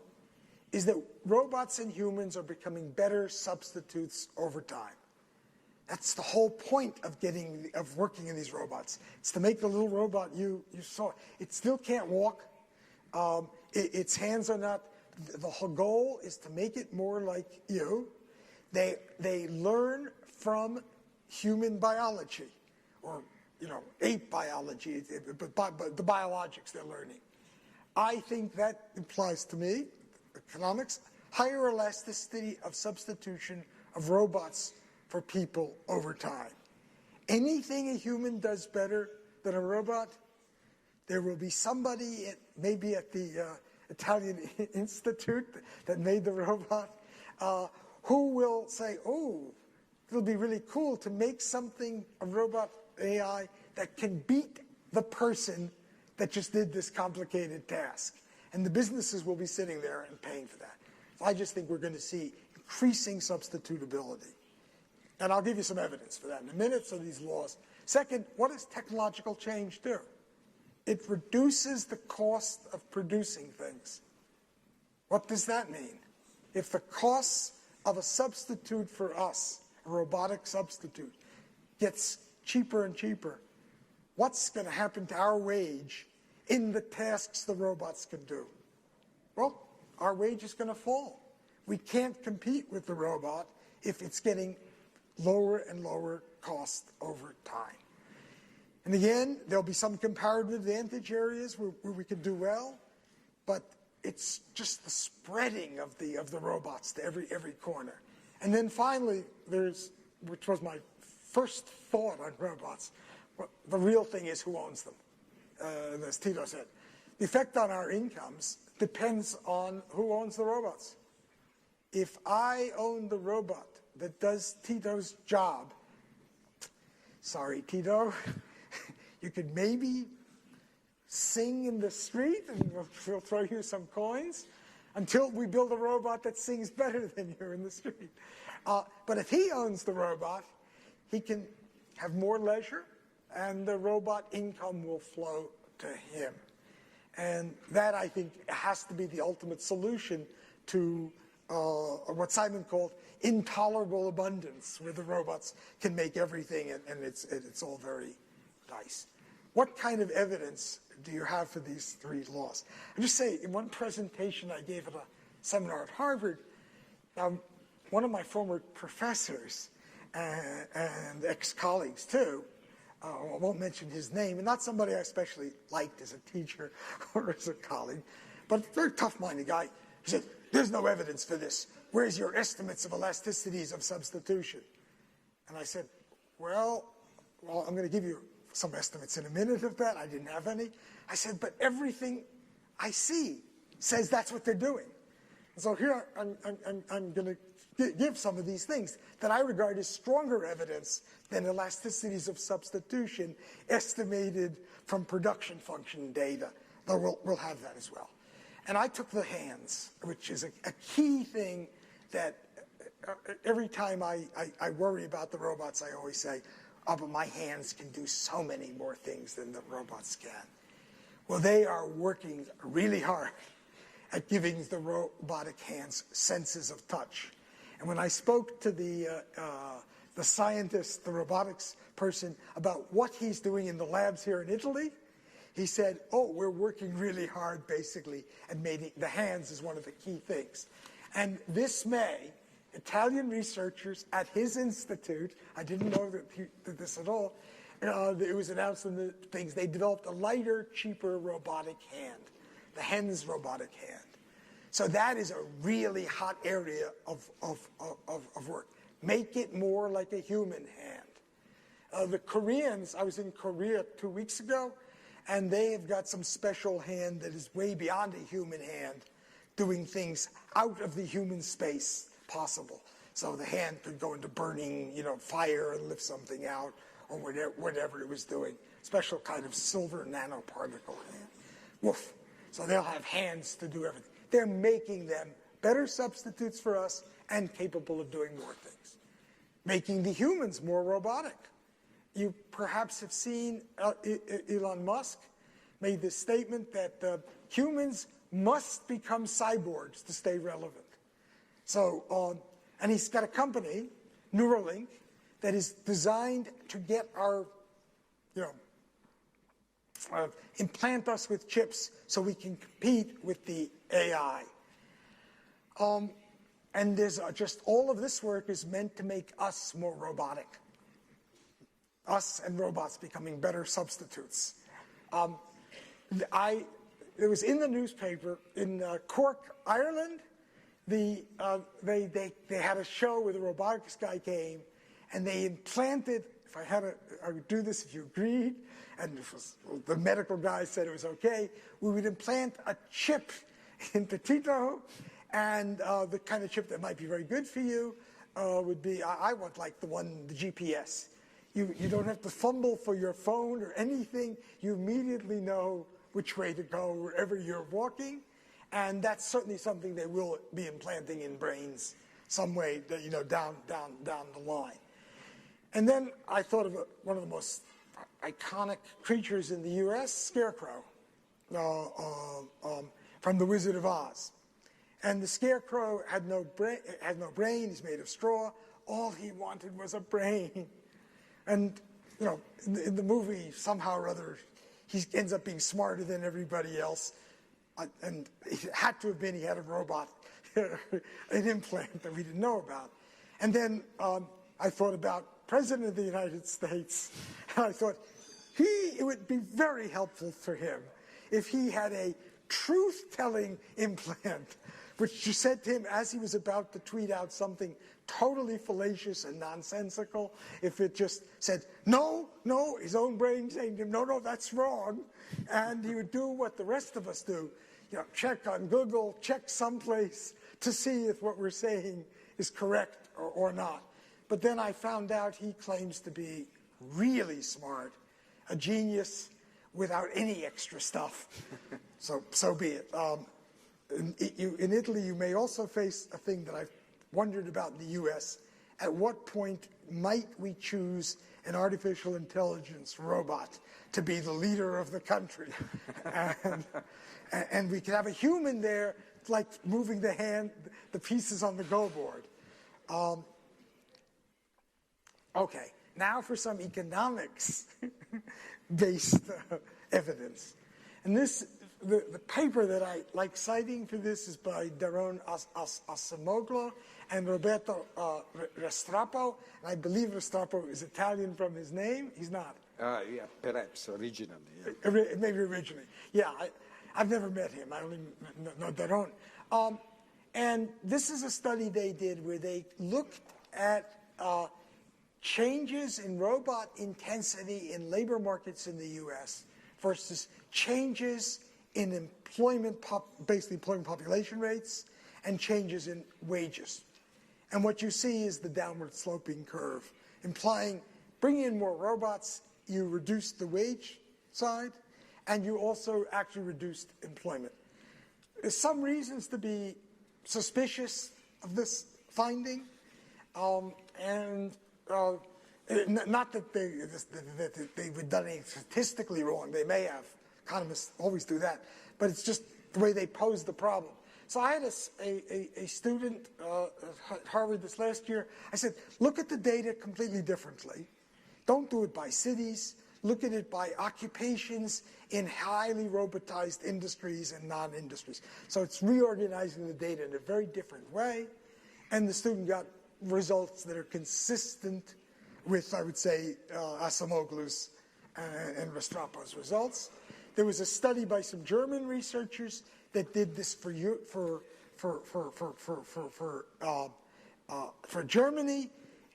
is that robots and humans are becoming better substitutes over time. That's the whole point of working in these robots. It's to make the little robot you saw. It still can't walk. Its hands are not. The whole goal is to make it more like you. They learn from human biology, or ape biology, but the biologics they're learning. I think that implies to me, economics, higher elasticity of substitution of robots for people over time. Anything a human does better than a robot, there will be somebody, maybe at the Italian Institute that made the robot, who will say, oh, it'll be really cool to make something, a robot AI, that can beat the person that just did this complicated task. And the businesses will be sitting there and paying for that. So I just think we're going to see increasing substitutability. And I'll give you some evidence for that in a minute, so these laws. Second, what does technological change do? It reduces the cost of producing things. What does that mean? If the cost of a substitute for us, a robotic substitute, gets cheaper and cheaper, what's going to happen to our wage in the tasks the robots can do? Well, our wage is going to fall. We can't compete with the robot if it's getting lower and lower cost over time. And again, there'll be some comparative advantage areas where we can do well, but it's just the spreading of the robots to every corner. And then finally, which was my first thought on robots, the real thing is who owns them. As Tito said, the effect on our incomes depends on who owns the robots. If I own the robot that does Tito's job. Sorry, Tito. You could maybe sing in the street and we'll throw you some coins until we build a robot that sings better than you in the street. But if he owns the robot, he can have more leisure and the robot income will flow to him. And that, I think, has to be the ultimate solution to what Simon called intolerable abundance, where the robots can make everything and it's all very nice. What kind of evidence do you have for these three laws? I just say, in one presentation I gave at a seminar at Harvard, one of my former professors and ex-colleagues too, I won't mention his name, and not somebody I especially liked as a teacher or as a colleague, but a very tough-minded guy. He said, there's no evidence for this. Where's your estimates of elasticities of substitution? And I said, well, I'm going to give you some estimates in a minute of that. I didn't have any. I said, but everything I see says that's what they're doing. And so here I'm going to give some of these things that I regard as stronger evidence than elasticities of substitution estimated from production function data. Though we'll have that as well. And I took the hands, which is a key thing that every time I worry about the robots, I always say, oh, but my hands can do so many more things than the robots can. Well, they are working really hard at giving the robotic hands senses of touch. And when I spoke to the scientist, the robotics person, about what he's doing in the labs here in Italy, he said, oh, we're working really hard, basically, at making the hands is one of the key things. And this May, Italian researchers at his institute, I didn't know that he did this at all, it was announced in the things, they developed a lighter, cheaper robotic hand, the HENS robotic hand. So that is a really hot area of work. Make it more like a human hand. The Koreans, I was in Korea 2 weeks ago, and they have got some special hand that is way beyond a human hand, doing things out of the human space possible. So the hand could go into burning, fire and lift something out, or whatever it was doing. Special kind of silver nanoparticle hand. Woof. So they'll have hands to do everything. They're making them better substitutes for us and capable of doing more things. Making the humans more robotic. You perhaps have seen Elon Musk made this statement that humans must become cyborgs to stay relevant. So, and he's got a company, Neuralink, that is designed to get our, implant us with chips so we can compete with the AI. And there's just all of this work is meant to make us more robotic. Us and robots becoming better substitutes. It was in the newspaper in Cork, Ireland. They had a show where the robotics guy came, and they implanted. If I would do this if you agreed, and the medical guy said it was okay. We would implant a chip into Tito, and the kind of chip that might be very good for you would be I want like the GPS. You don't have to fumble for your phone or anything. You immediately know which way to go wherever you're walking. And that's certainly something they will be implanting in brains some way, down the line. And then I thought of one of the most iconic creatures in the U.S., Scarecrow, from The Wizard of Oz. And the Scarecrow had no brain. He's made of straw. All he wanted was a brain. And, in the movie, somehow or other, he ends up being smarter than everybody else. And it had to have been he had a robot, an implant that we didn't know about. And then I thought about President of the United States. And I thought, it would be very helpful for him if he had a truth-telling implant, which you said to him as he was about to tweet out something totally fallacious and nonsensical. If it just said, no, his own brain saying to him, no, that's wrong. And he would do what the rest of us do. Check on Google, check someplace to see if what we're saying is correct or not. But then I found out he claims to be really smart, a genius without any extra stuff. So be it. In Italy, you may also face a thing that I've wondered about in the U.S. At what point might we choose an artificial intelligence robot to be the leader of the country? and we could have a human there, like moving the pieces on the Go board. Okay, now for some economics-based evidence. And the paper that I like citing for this is by Daron Acemoglu and Roberto Restrepo. And I believe Restrepo is Italian from his name. He's not. Yeah, perhaps originally. Yeah. Maybe originally. Yeah, I've never met him. I only know Daron. And this is a study they did where they looked at changes in robot intensity in labor markets in the U.S. versus changes in employment population rates and changes in wages. And what you see is the downward sloping curve, implying bringing in more robots, you reduce the wage side, and you also actually reduced employment. There's some reasons to be suspicious of this finding, not that they've done anything statistically wrong. They may have. Economists always do that. But it's just the way they pose the problem. So I had a student at Harvard this last year. I said, look at the data completely differently. Don't do it by cities. Look at it by occupations in highly robotized industries and non-industries. So it's reorganizing the data in a very different way. And the student got results that are consistent with, I would say, Acemoglu's and Restrepo's results. There was a study by some German researchers that did this for Germany.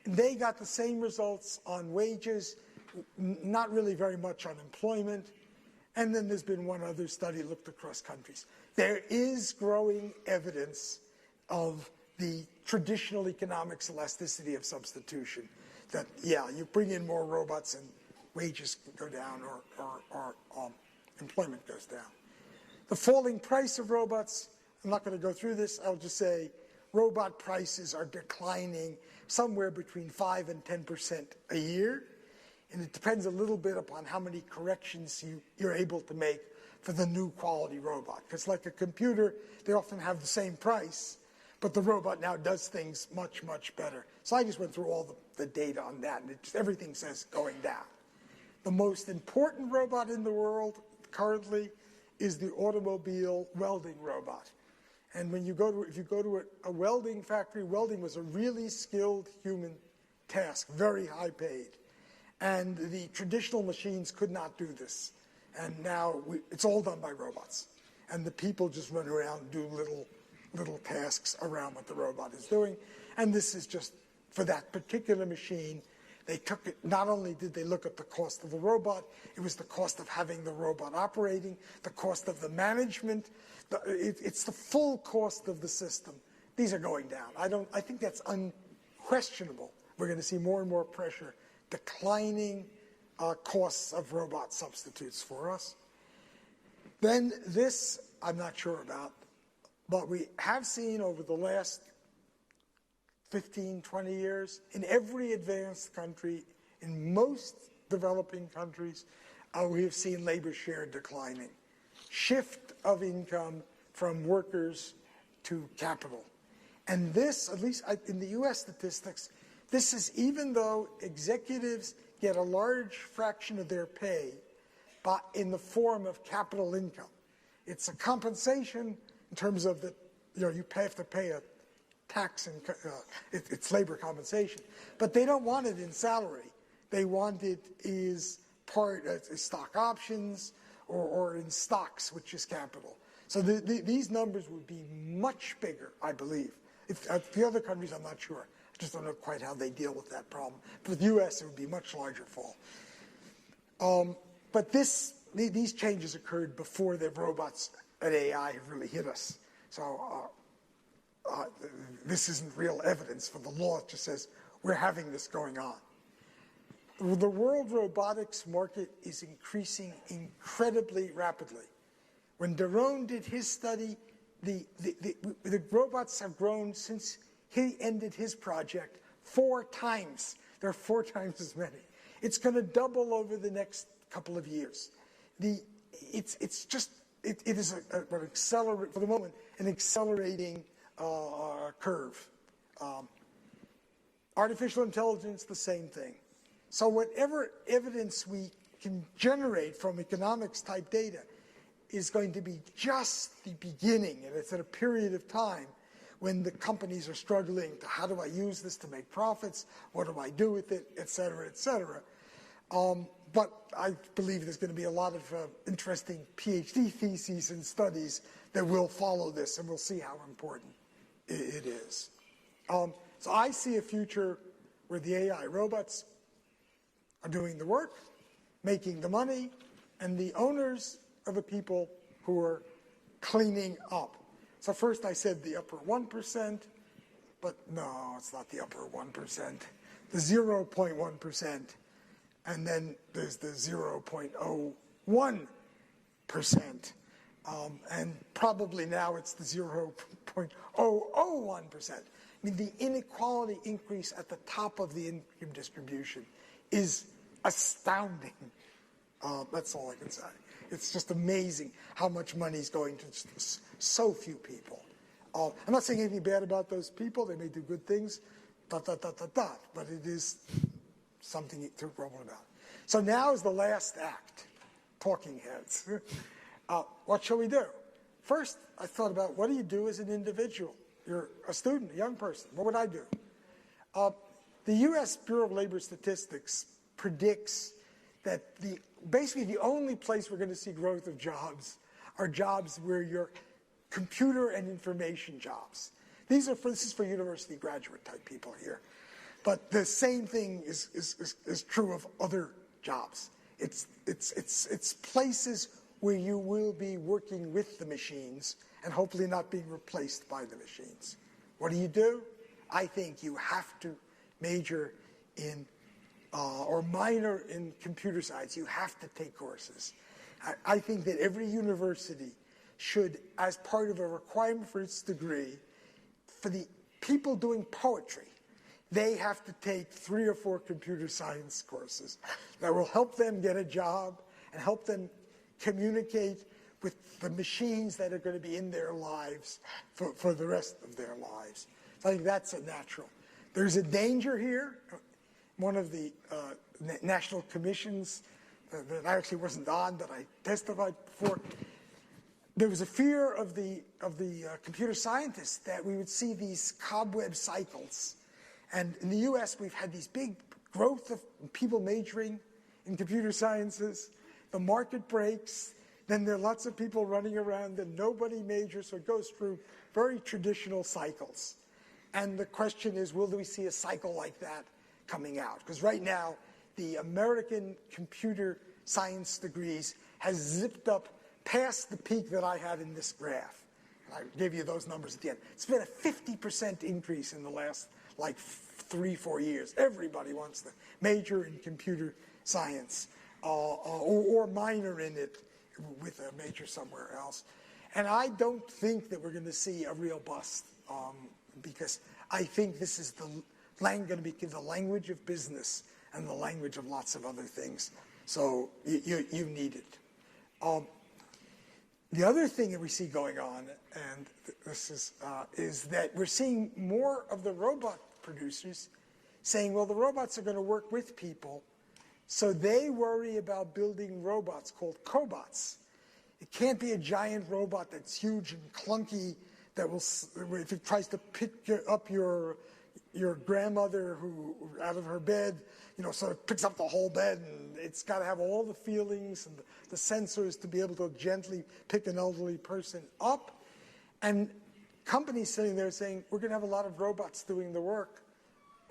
They got the same results on wages, not really very much on employment. And then there's been one other study looked across countries. There is growing evidence of the traditional economics elasticity of substitution. That, yeah, you bring in more robots and wages go down or employment goes down. The falling price of robots, I'm not going to go through this. I'll just say robot prices are declining somewhere between 5 and 10% a year. And it depends a little bit upon how many corrections you're able to make for the new quality robot. Because like a computer, they often have the same price, but the robot now does things much, much better. So I just went through all the data on that, and everything says going down. The most important robot in the world currently is the automobile welding robot. And if you go to a welding factory, welding was a really skilled human task, very high paid. And the traditional machines could not do this. And now it's all done by robots. And the people just run around and do little tasks around what the robot is doing. And this is just for that particular machine. They took it, not only did they look at the cost of the robot, it was the cost of having the robot operating, the cost of the management. It's the full cost of the system. These are going down. I think that's unquestionable. We're going to see more and more pressure, declining costs of robot substitutes for us. Then this, I'm not sure about, but we have seen over the last 15, 20 years, in every advanced country, in most developing countries, we have seen labor share declining. Shift of income from workers to capital. And this, at least in the US statistics, this is even though executives get a large fraction of their pay but in the form of capital income. It's a compensation in terms of that, you have to pay a tax and it's labor compensation. But they don't want it in salary. They want it as part of stock options or in stocks, which is capital. So these numbers would be much bigger, I believe. If the other countries, I'm not sure. I just don't know quite how they deal with that problem. For the U.S., it would be a much larger fall. But these changes occurred before the robots and AI have really hit us. So this isn't real evidence for the law. It just says we're having this going on. The world robotics market is increasing incredibly rapidly. When Daron did his study, the robots have grown since he ended his project 4 times. There are 4 times as many. It's going to double over the next couple of years. It is for the moment an accelerating curve. Artificial intelligence, the same thing. So whatever evidence we can generate from economics type data is going to be just the beginning, and it's at a period of time when the companies are struggling to, how do I use this to make profits? What do I do with it? Et cetera, et cetera. But I believe there's going to be a lot of interesting PhD theses and studies that will follow this, and we'll see how important it is. So I see a future where the AI robots are doing the work, making the money, and the owners are the people who are cleaning up. So first I said the upper 1%, but no, it's not the upper 1%, the 0.1%, and then there's the 0.01%, and probably now it's the 0.001%. I mean, the inequality increase at the top of the income distribution is astounding. That's all I can say. It's just amazing how much money is going to so few people. I'm not saying anything bad about those people. They may do good things, but it is something to grumble about. So now is the last act, talking heads. What shall we do? First, I thought about, what do you do as an individual? You're a student, a young person. What would I do? The U.S. Bureau of Labor Statistics predicts that basically the only place we're going to see growth of jobs are jobs where you're computer and information jobs. This is for university graduate type people here. But the same thing is true of other jobs. It's places where you will be working with the machines and hopefully not being replaced by the machines. What do? I think you have to major in or minor in computer science. You have to take courses. I think that every university should, as part of a requirement for its degree, for the people doing poetry, they have to take 3 or 4 computer science courses that will help them get a job and help them communicate with the machines that are going to be in their lives for the rest of their lives. So I think that's a natural. There's a danger here. One of the national commissions that I actually wasn't on, but I testified before, there was a fear of the computer scientists that we would see these cobweb cycles. And in the U.S., we've had these big growth of people majoring in computer sciences. The market breaks. Then there are lots of people running around and nobody majors, so it goes through very traditional cycles. And the question is, will we see a cycle like that coming out? Because right now, the American computer science degrees has zipped up past the peak that I had in this graph. And I gave you those numbers at the end. It's been a 50% increase in the last, 3-4 years. Everybody wants to major in computer science or minor in it with a major somewhere else. And I don't think that we're going to see a real bust because I think this is going to be the language of business and the language of lots of other things. So you need it. The other thing that we see going on, and this is that we're seeing more of the robot producers saying, well, the robots are going to work with people, so they worry about building robots called cobots. It can't be a giant robot that's huge and clunky that will, if it tries to pick up your grandmother who out of her bed, sort of picks up the whole bed, and it's got to have all the feelings and the sensors to be able to gently pick an elderly person up. And companies sitting there saying, we're going to have a lot of robots doing the work.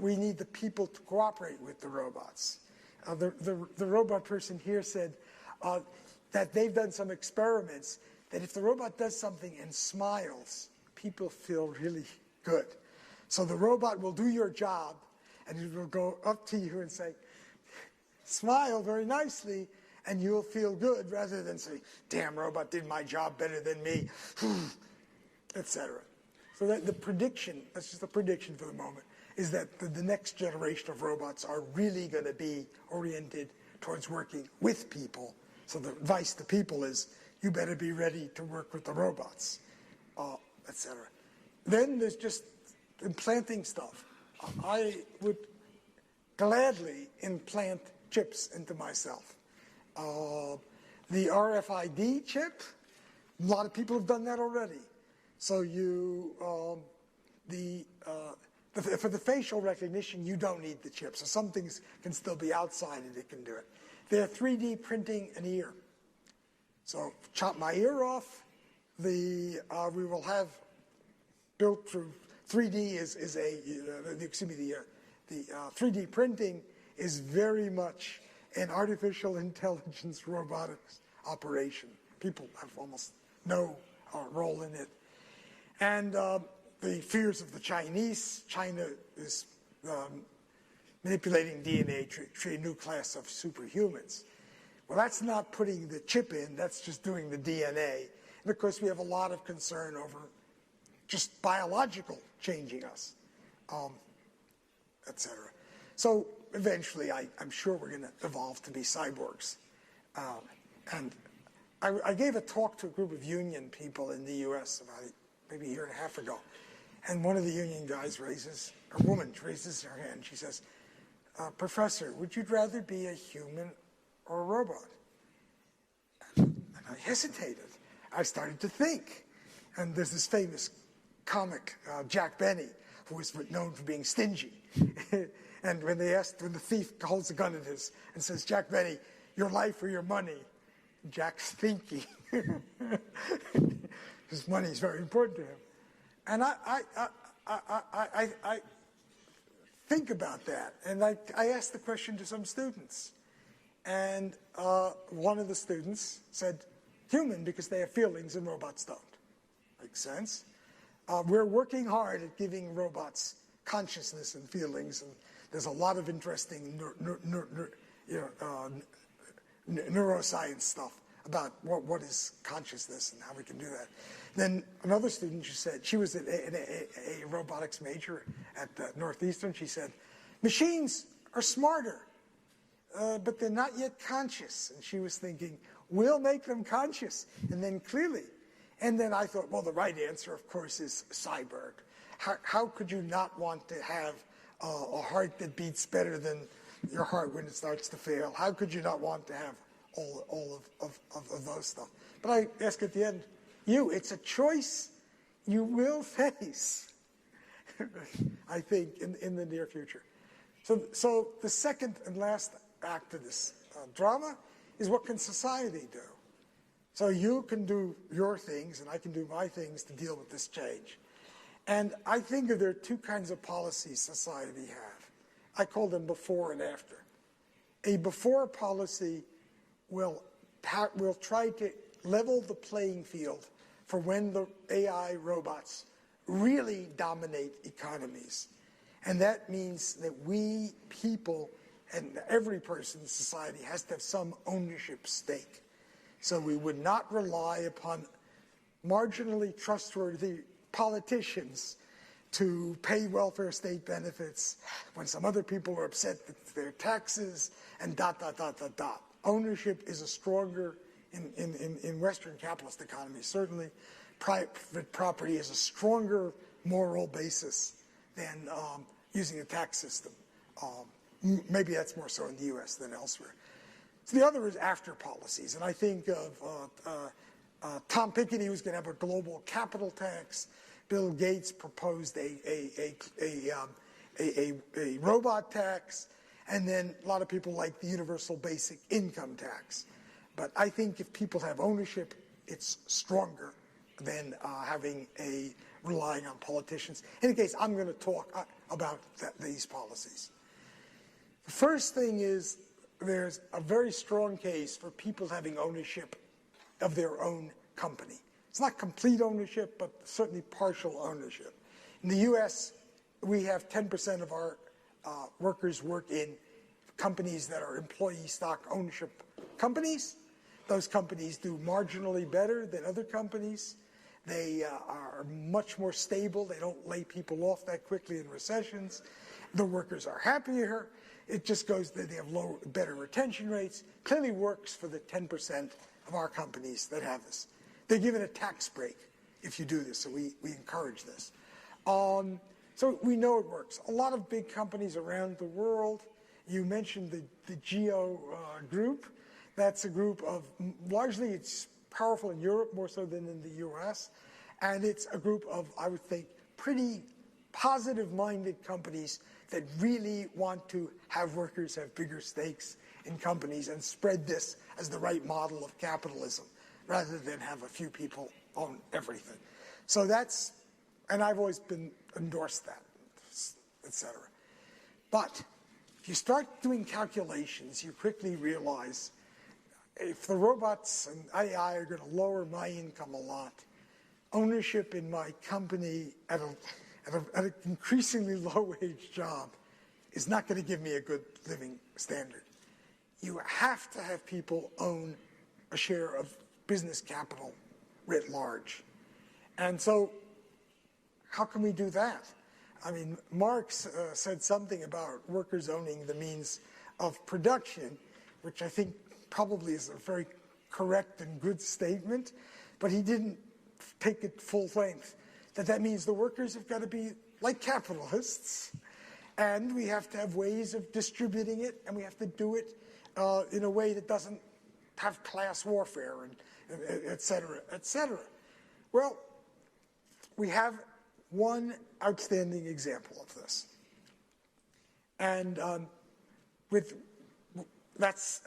We need the people to cooperate with the robots. The robot person here said that they've done some experiments that if the robot does something and smiles, people feel really good. So the robot will do your job, and it will go up to you and say, smile very nicely, and you'll feel good, rather than say, damn, robot did my job better than me, etc. So that the prediction, that's just a prediction for the moment, is that the next generation of robots are really going to be oriented towards working with people. So the advice to people is, you better be ready to work with the robots, etc. Then there's just implanting stuff. I would gladly implant chips into myself. The RFID chip, a lot of people have done that already. So you, for the facial recognition, you don't need the chip. So some things can still be outside and it can do it. They're 3D printing an ear. So chop my ear off. We will have built through 3D the 3D printing is very much an artificial intelligence robotics operation. People have almost no role in it. And the fears of the Chinese, China is manipulating DNA to create a new class of superhumans. Well, that's not putting the chip in, that's just doing the DNA. And of course, we have a lot of concern over just biological changing us, etc. So eventually, I'm sure we're going to evolve to be cyborgs. And I gave a talk to a group of union people in the US about maybe a year and a half ago. And one of the union guys a woman raises her hand. She says, Professor, would you rather be a human or a robot? And I hesitated. I started to think. And there's this famous comic, Jack Benny, who was known for being stingy. And when the thief holds a gun at his and says, Jack Benny, your life or your money? Jack's thinking. His money is very important to him. And I think about that. And I asked the question to some students. And one of the students said, human, because they have feelings and robots don't. Makes sense? We're working hard at giving robots consciousness and feelings, and there's a lot of interesting neuroscience stuff about what is consciousness and how we can do that. Then another student, she was a robotics major at Northeastern. She said, machines are smarter, but they're not yet conscious. And she was thinking, we'll make them conscious. And then clearly, and then I thought, well, the right answer, of course, is cyborg. How could you not want to have a heart that beats better than your heart when it starts to fail? How could you not want to have all of those stuff? But I ask at the end, it's a choice you will face, I think, in the near future. So the second and last act of this drama is, what can society do? So you can do your things, and I can do my things to deal with this change. And I think there are two kinds of policies society have. I call them before and after. A before policy will try to level the playing field for when the AI robots really dominate economies. And that means that we people, and every person in society, has to have some ownership stake. So we would not rely upon marginally trustworthy politicians to pay welfare state benefits when some other people are upset with their taxes and ... Ownership is a stronger, in Western capitalist economies, certainly, private property is a stronger moral basis than using a tax system. Maybe that's more so in the US than elsewhere. So the other is after policies, and I think of Tom Piketty was going to have a global capital tax. Bill Gates proposed a robot tax, and then a lot of people like the universal basic income tax. But I think if people have ownership, it's stronger than relying on politicians. In any case, I'm going to talk about these policies. The first thing is, there's a very strong case for people having ownership of their own company. It's not complete ownership, but certainly partial ownership. In the U.S., we have 10% of our workers work in companies that are employee stock ownership companies. Those companies do marginally better than other companies. They are much more stable. They don't lay people off that quickly in recessions. The workers are happier. It just goes that they have better retention rates. Clearly works for the 10% of our companies that have this. They're given a tax break if you do this, so we encourage this. So we know it works. A lot of big companies around the world, you mentioned the GEO group. That's a group of, largely it's powerful in Europe more so than in the US. And it's a group of, I would think, pretty positive-minded companies that really want to have workers have bigger stakes in companies and spread this as the right model of capitalism, rather than have a few people own everything. So that's, and I've always endorsed that, etc. But if you start doing calculations, you quickly realize if the robots and AI are going to lower my income a lot, ownership in my company at an increasingly low-wage job is not going to give me a good living standard. You have to have people own a share of business capital writ large. And so how can we do that? I mean, Marx said something about workers owning the means of production, which I think probably is a very correct and good statement, but he didn't take it full length. That means the workers have got to be like capitalists, and we have to have ways of distributing it, and we have to do it in a way that doesn't have class warfare, and et cetera, et cetera. Well, we have one outstanding example of this. And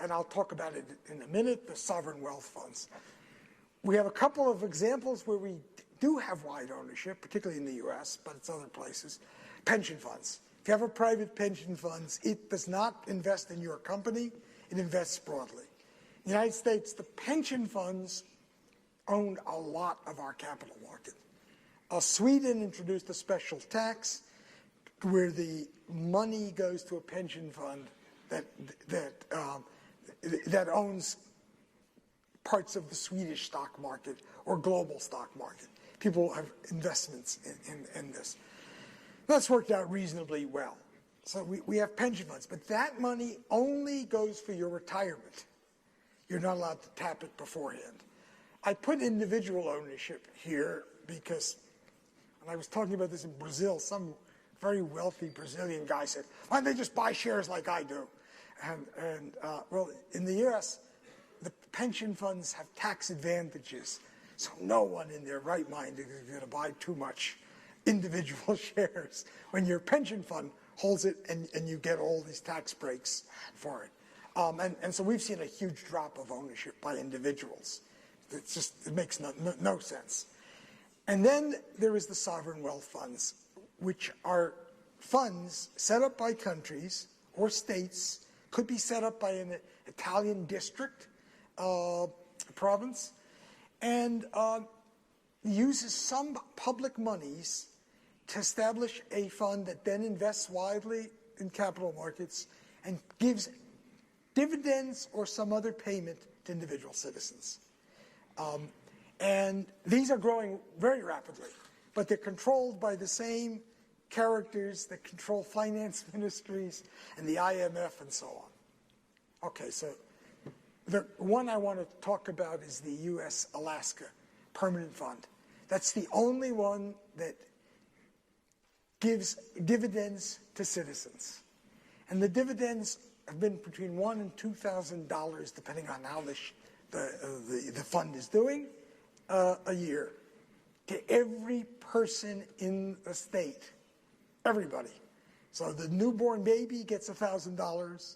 and I'll talk about it in a minute, the sovereign wealth funds. We have a couple of examples where we do have wide ownership, particularly in the US, but it's other places. Pension funds. If you have a private pension funds, it does not invest in your company, it invests broadly. In the United States, the pension funds owned a lot of our capital market. Sweden introduced a special tax where the money goes to a pension fund that owns parts of the Swedish stock market or global stock market. People have investments in this. That's worked out reasonably well. So we have pension funds, but that money only goes for your retirement. You're not allowed to tap it beforehand. I put individual ownership here because, and I was talking about this in Brazil, some very wealthy Brazilian guy said, why don't they just buy shares like I do? Well, in the US, the pension funds have tax advantages, so no one in their right mind is going to buy too much individual shares when your pension fund holds it and you get all these tax breaks for it. And so we've seen a huge drop of ownership by individuals. It makes no sense. And then there is the sovereign wealth funds, which are funds set up by countries or states, could be set up by an Italian district, province, and uses some public monies to establish a fund that then invests widely in capital markets and gives dividends or some other payment to individual citizens. And these are growing very rapidly, but they're controlled by the same characters that control finance ministries and the IMF and so on. Okay, so the one I want to talk about is the U.S.-Alaska Permanent Fund. That's the only one that gives dividends to citizens. And the dividends have been between $1,000 and $2,000, depending on how the fund is doing, a year, to every person in the state, everybody. So the newborn baby gets $1,000,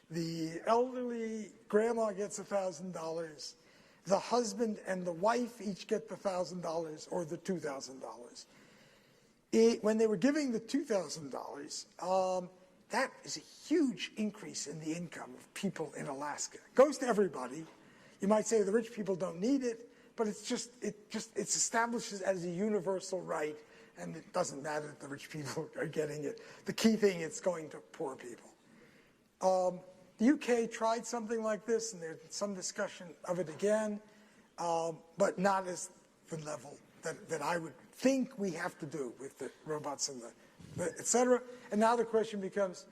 the elderly grandma gets $1,000, the husband and the wife each get the $1,000 or the $2,000. When they were giving the $2,000, that is a huge increase in the income of people in Alaska. It goes to everybody. You might say the rich people don't need it, but it establishes as a universal right and it doesn't matter that the rich people are getting it. The key thing, it's going to poor people. The UK tried something like this, and there's some discussion of it again, but not as the level that I would think we have to do with the robots and the et cetera. And now the question becomes,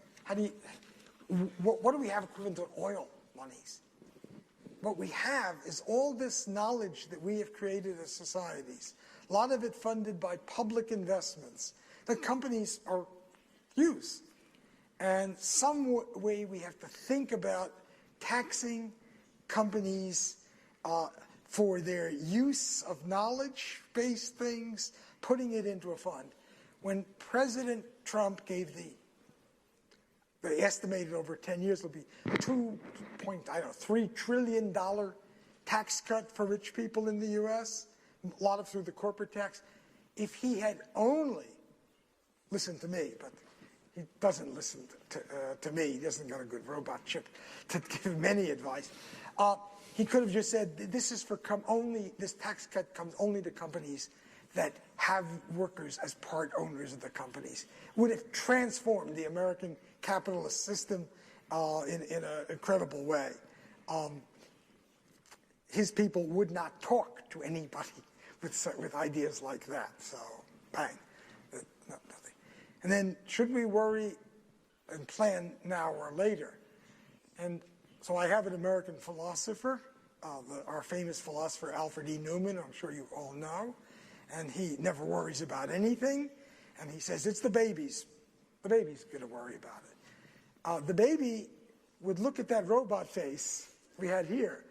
what do we have equivalent to oil monies? What we have is all this knowledge that we have created as societies, a lot of it funded by public investments that companies use. And some way we have to think about taxing companies for their use of knowledge-based things, putting it into a fund. When President Trump gave they estimated over 10 years it'll be $3 trillion tax cut for rich people in the U.S., a lot of through the corporate tax. If he had only listened to me, but he doesn't listen to me. He hasn't got a good robot chip to give him any advice. He could have just said, this is for this tax cut comes only to companies that have workers as part owners of the companies. Would have transformed the American capitalist system in an incredible way. His people would not talk to anybody with ideas like that. So, bang. Nothing. And then, should we worry and plan now or later? And so I have an American philosopher, our famous philosopher Alfred E. Newman, I'm sure you all know, and he never worries about anything, and he says, it's the babies. The baby's going to worry about it. The baby would look at that robot face we had here,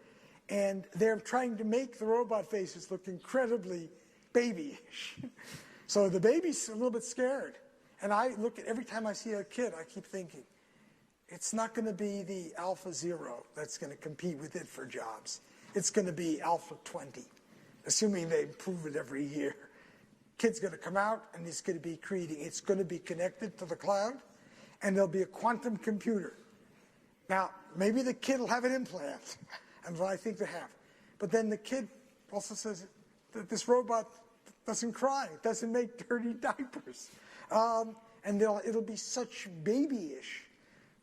and they're trying to make the robot faces look incredibly babyish. So the baby's a little bit scared. And I look at, every time I see a kid, I keep thinking, it's not going to be the Alpha Zero that's going to compete with it for jobs. It's going to be Alpha 20, assuming they improve it every year. Kid's going to come out, and it's going to be it's going to be connected to the cloud, and there'll be a quantum computer. Now, maybe the kid will have an implant, and what I think they have. But then the kid also says that this robot doesn't cry, it doesn't make dirty diapers. And it'll be such babyish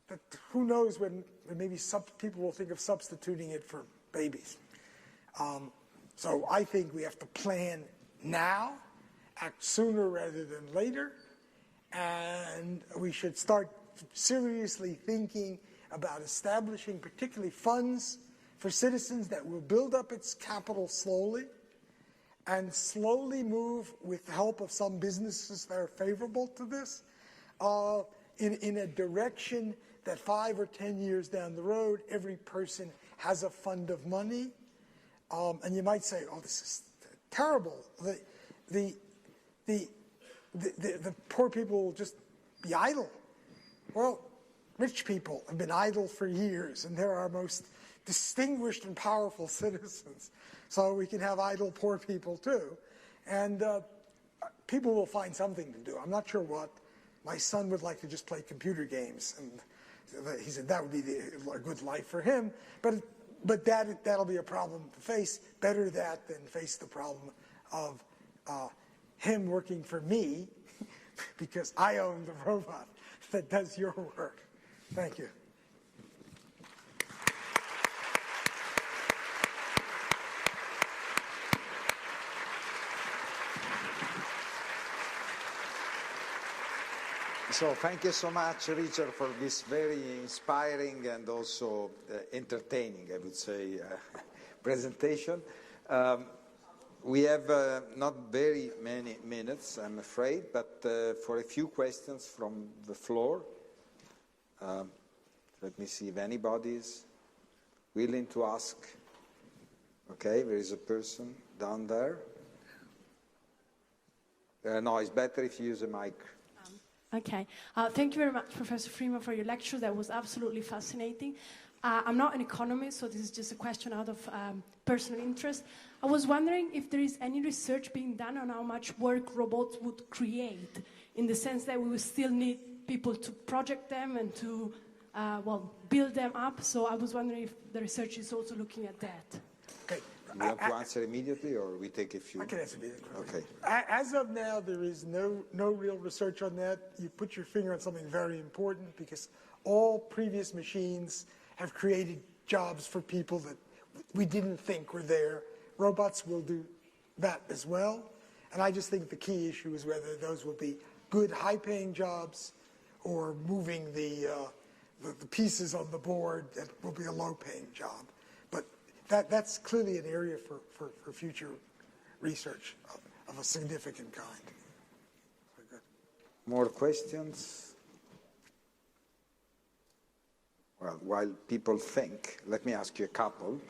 that who knows when maybe people will think of substituting it for babies. So I think we have to plan now, act sooner rather than later, and we should start seriously thinking about establishing particularly funds for citizens that will build up its capital slowly and slowly move, with the help of some businesses that are favorable to this, in a direction that 5 or 10 years down the road, every person has a fund of money. And you might say, oh, this is terrible. The poor people will just be idle. Well, rich people have been idle for years, and they're our most distinguished and powerful citizens. So we can have idle poor people too. And people will find something to do. I'm not sure what. My son would like to just play computer games, and he said that would be a good life for him. But that'll be a problem to face. Better that than face the problem of him working for me because I own the robot that does your work. Thank you. So thank you so much, Richard, for this very inspiring and also entertaining, I would say, presentation. We have not very many minutes, I'm afraid, but for a few questions from the floor. Let me see if anybody is willing to ask. Okay, there is a person down there. No, it's better if you use a mic. Okay. Thank you very much, Professor Freeman, for your lecture. That was absolutely fascinating. I'm not an economist, so this is just a question out of personal interest. I was wondering if there is any research being done on how much work robots would create, in the sense that we will still need people to project them and to, build them up. So I was wondering if the research is also looking at that. Okay. You want to answer immediately, or we take a few? I can answer immediately. Okay. As of now, there is no real research on that. You put your finger on something very important, because all previous machines have created jobs for people that we didn't think were there. Robots will do that as well. And I just think the key issue is whether those will be good, high-paying jobs, or moving the pieces on the board that will be a low-paying job. But that's clearly an area for future research of a significant kind. Very good. More questions? Well, while people think, let me ask you a couple.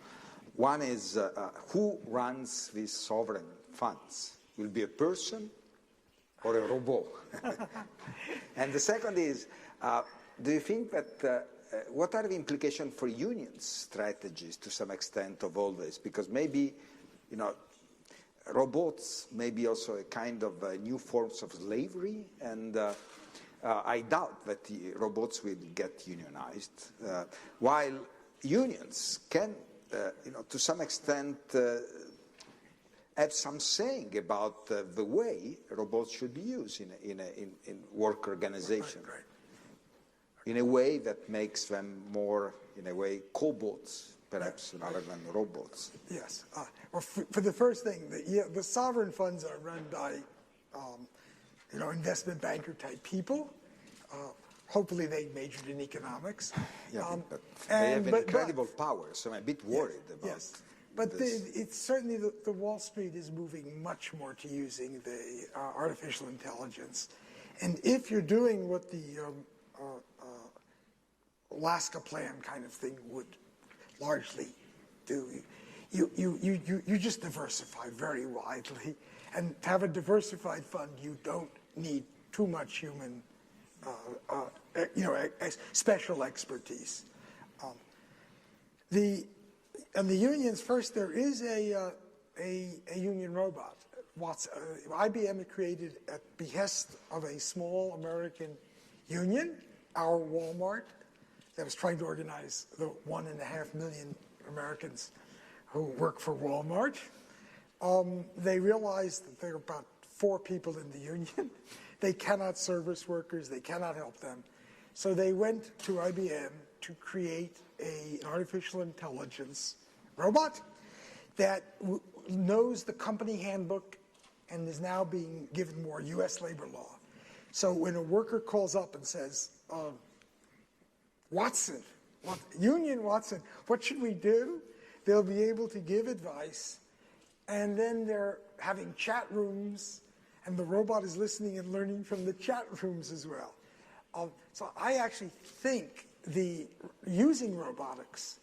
One is, who runs these sovereign funds? Will be a person or a robot? And the second is, do you think that, what are the implications for unions' strategies to some extent of all this? Because maybe, robots may be also a kind of new forms of slavery, and I doubt that the robots will get unionized, while unions can, to some extent, have some saying about the way robots should be used in work organization, Right. in a way that makes them more, in a way, cobots, perhaps, rather than robots. Yes. Well, for the first thing, the sovereign funds are run by, investment banker type people. Hopefully they majored in economics. Yeah, but they have an incredible power, so I'm a bit worried about Yes. But it's certainly the Wall Street is moving much more to using the artificial intelligence. And if you're doing what the Alaska Plan kind of thing would largely do, you just diversify very widely. And to have a diversified fund, you don't need too much human, special expertise. And the unions, first, there is a union robot. IBM created at behest of a small American union, our Walmart, that was trying to organize the 1.5 million Americans who work for Walmart. They realized that there are about 4 people in the union. They cannot service workers. They cannot help them. So they went to IBM to create an artificial intelligence robot that knows the company handbook and is now being given more U.S. labor law. So when a worker calls up and says, Watson, Union Watson, what should we do? They'll be able to give advice, and then they're having chat rooms, and the robot is listening and learning from the chat rooms as well. So I actually think using robotics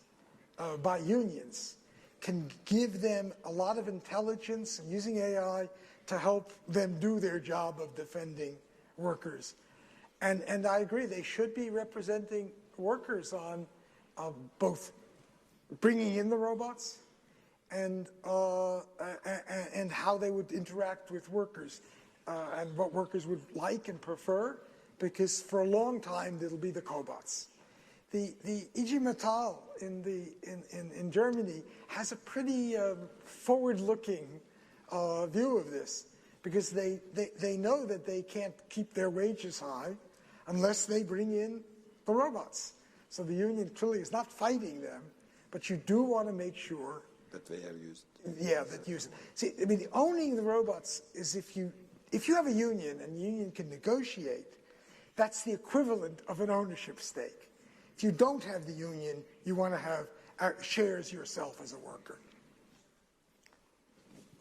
by unions can give them a lot of intelligence, and using AI to help them do their job of defending workers. And I agree, they should be representing workers on both bringing in the robots and how they would interact with workers and what workers would like and prefer, because for a long time it'll be the cobots. The IG Metall in Germany has a pretty forward-looking view of this, because they know that they can't keep their wages high unless they bring in the robots. So the union clearly is not fighting them, but you do want to make sure that they are used. Yeah, that use it. See, I mean, owning the robots is if you have a union and the union can negotiate, that's the equivalent of an ownership stake. If you don't have the union, you want to have shares yourself as a worker.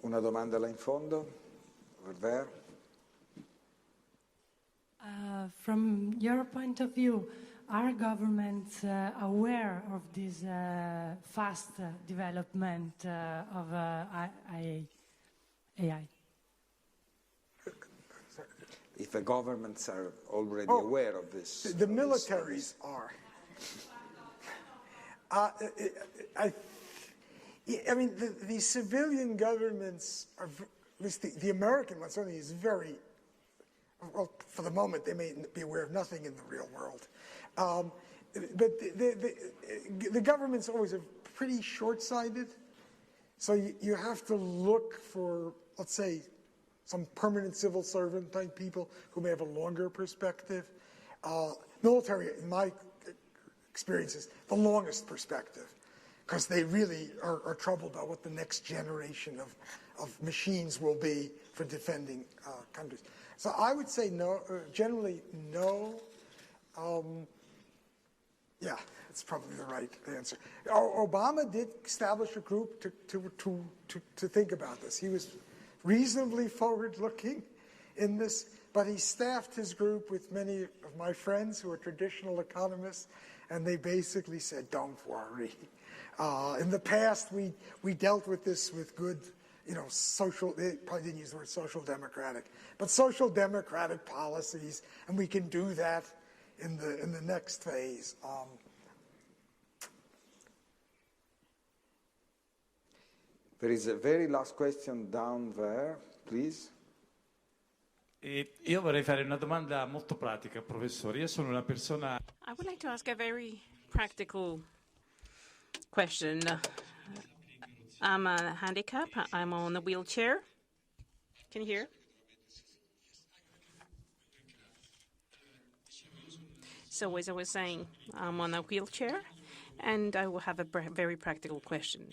Una domanda là in fondo, over there. From your point of view, are governments aware of this fast development of AI? If the governments are already aware of this. The militaries are. I mean, the civilian governments, are, at least the American one certainly is very, well, for the moment, they may be aware of nothing in the real world. But the governments always are pretty short-sighted. So you have to look for, let's say, some permanent civil servant type people who may have a longer perspective. Military, in my experience, is the longest perspective, because they really are troubled about what the next generation of machines will be for defending countries. So I would say no, generally no. Yeah, that's probably the right answer. Obama did establish a group to think about this. He was reasonably forward-looking in this, but he staffed his group with many of my friends who are traditional economists, and they basically said, don't worry. In the past, we dealt with this with good, social, they probably didn't use the word social democratic, but social democratic policies, and we can do that in the next phase. There is a very last question down there, please. Io vorrei fare una domanda molto pratica, professore. Io sono una persona... I would like to ask a very practical question. I'm a handicap. I'm on a wheelchair. Can you hear? So as I was saying, I'm on a wheelchair, and I will have a very practical question.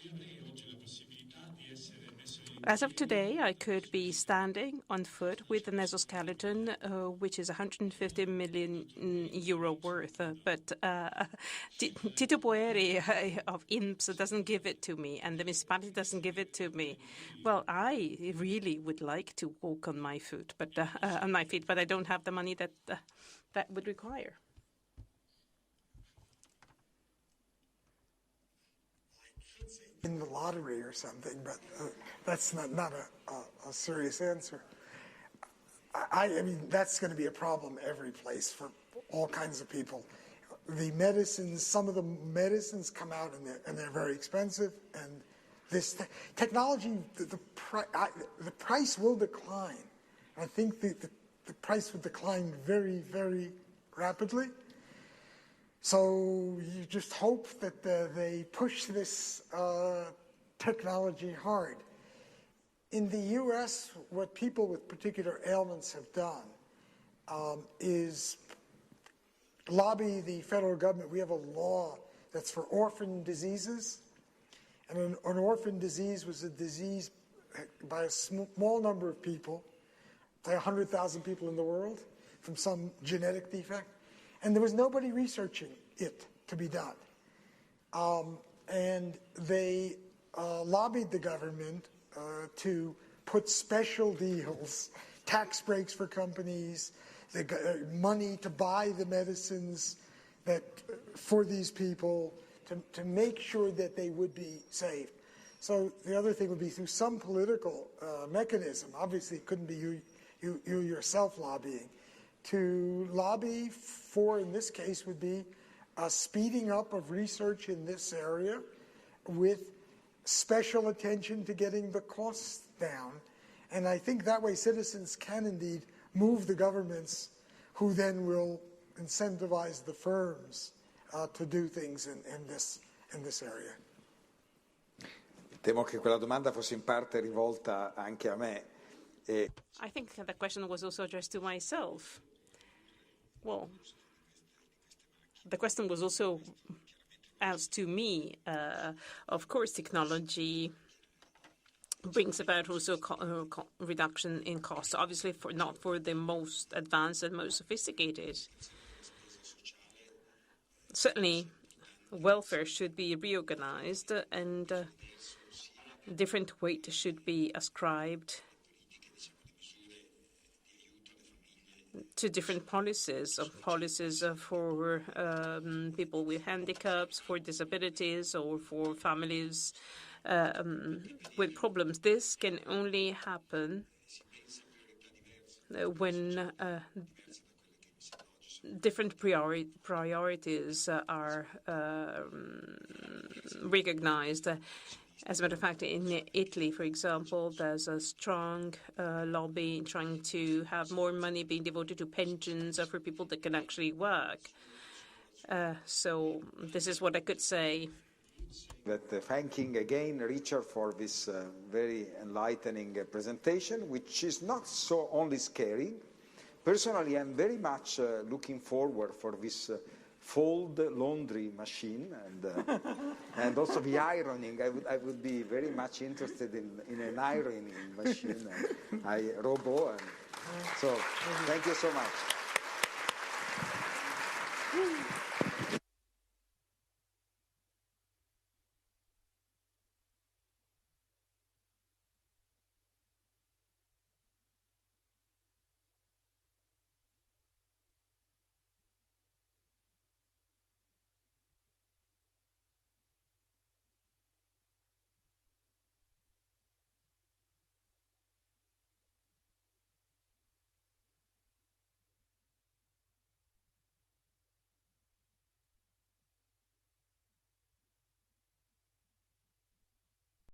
As of today, I could be standing on foot with an exoskeleton, which is 150 million euro worth. But Tito BOERI of INPS doesn't give it to me, and the municipality doesn't give it to me. Well, I really would like to walk on my feet, but I don't have the money that would require. In the lottery or something, but that's not a serious answer. I mean, that's going to be a problem every place for all kinds of people. The medicines, some of the medicines come out and they're very expensive, and this technology, the price will decline. I think the price will decline very, very rapidly. So you just hope that they push this technology hard. In the U.S., what people with particular ailments have done is lobby the federal government. We have a law that's for orphan diseases. And an orphan disease was a disease by a small number of people, say 100,000 people in the world, from some genetic defect. And there was nobody researching it to be done. And they lobbied the government to put special deals, tax breaks for companies, money to buy the medicines for these people, to make sure that they would be saved. So the other thing would be through some political mechanism. Obviously, it couldn't be you yourself lobbying. To lobby for, in this case, would be a speeding up of research in this area with special attention to getting the costs down. And I think that way citizens can indeed move the governments, who then will incentivize the firms to do things in this area. Temo che quella domanda fosse in parte rivolta anche a me. I think the question was also addressed to myself. Well, the question was also asked to me. Of course, technology brings about also reduction in costs, obviously not for the most advanced and most sophisticated. Certainly, welfare should be reorganized, and different weight should be ascribed to different policies for people with handicaps, for disabilities, or for families with problems. This can only happen when different priorities are recognized. As a matter of fact, in Italy, for example, there's a strong lobby trying to have more money being devoted to pensions for people that can actually work. So this is what I could say Thanking again Richard for this very enlightening presentation, which is not so only scary. Personally, I'm very much looking forward for this fold laundry machine and also the ironing. I would be very much interested in an ironing machine, robot. So thank you so much.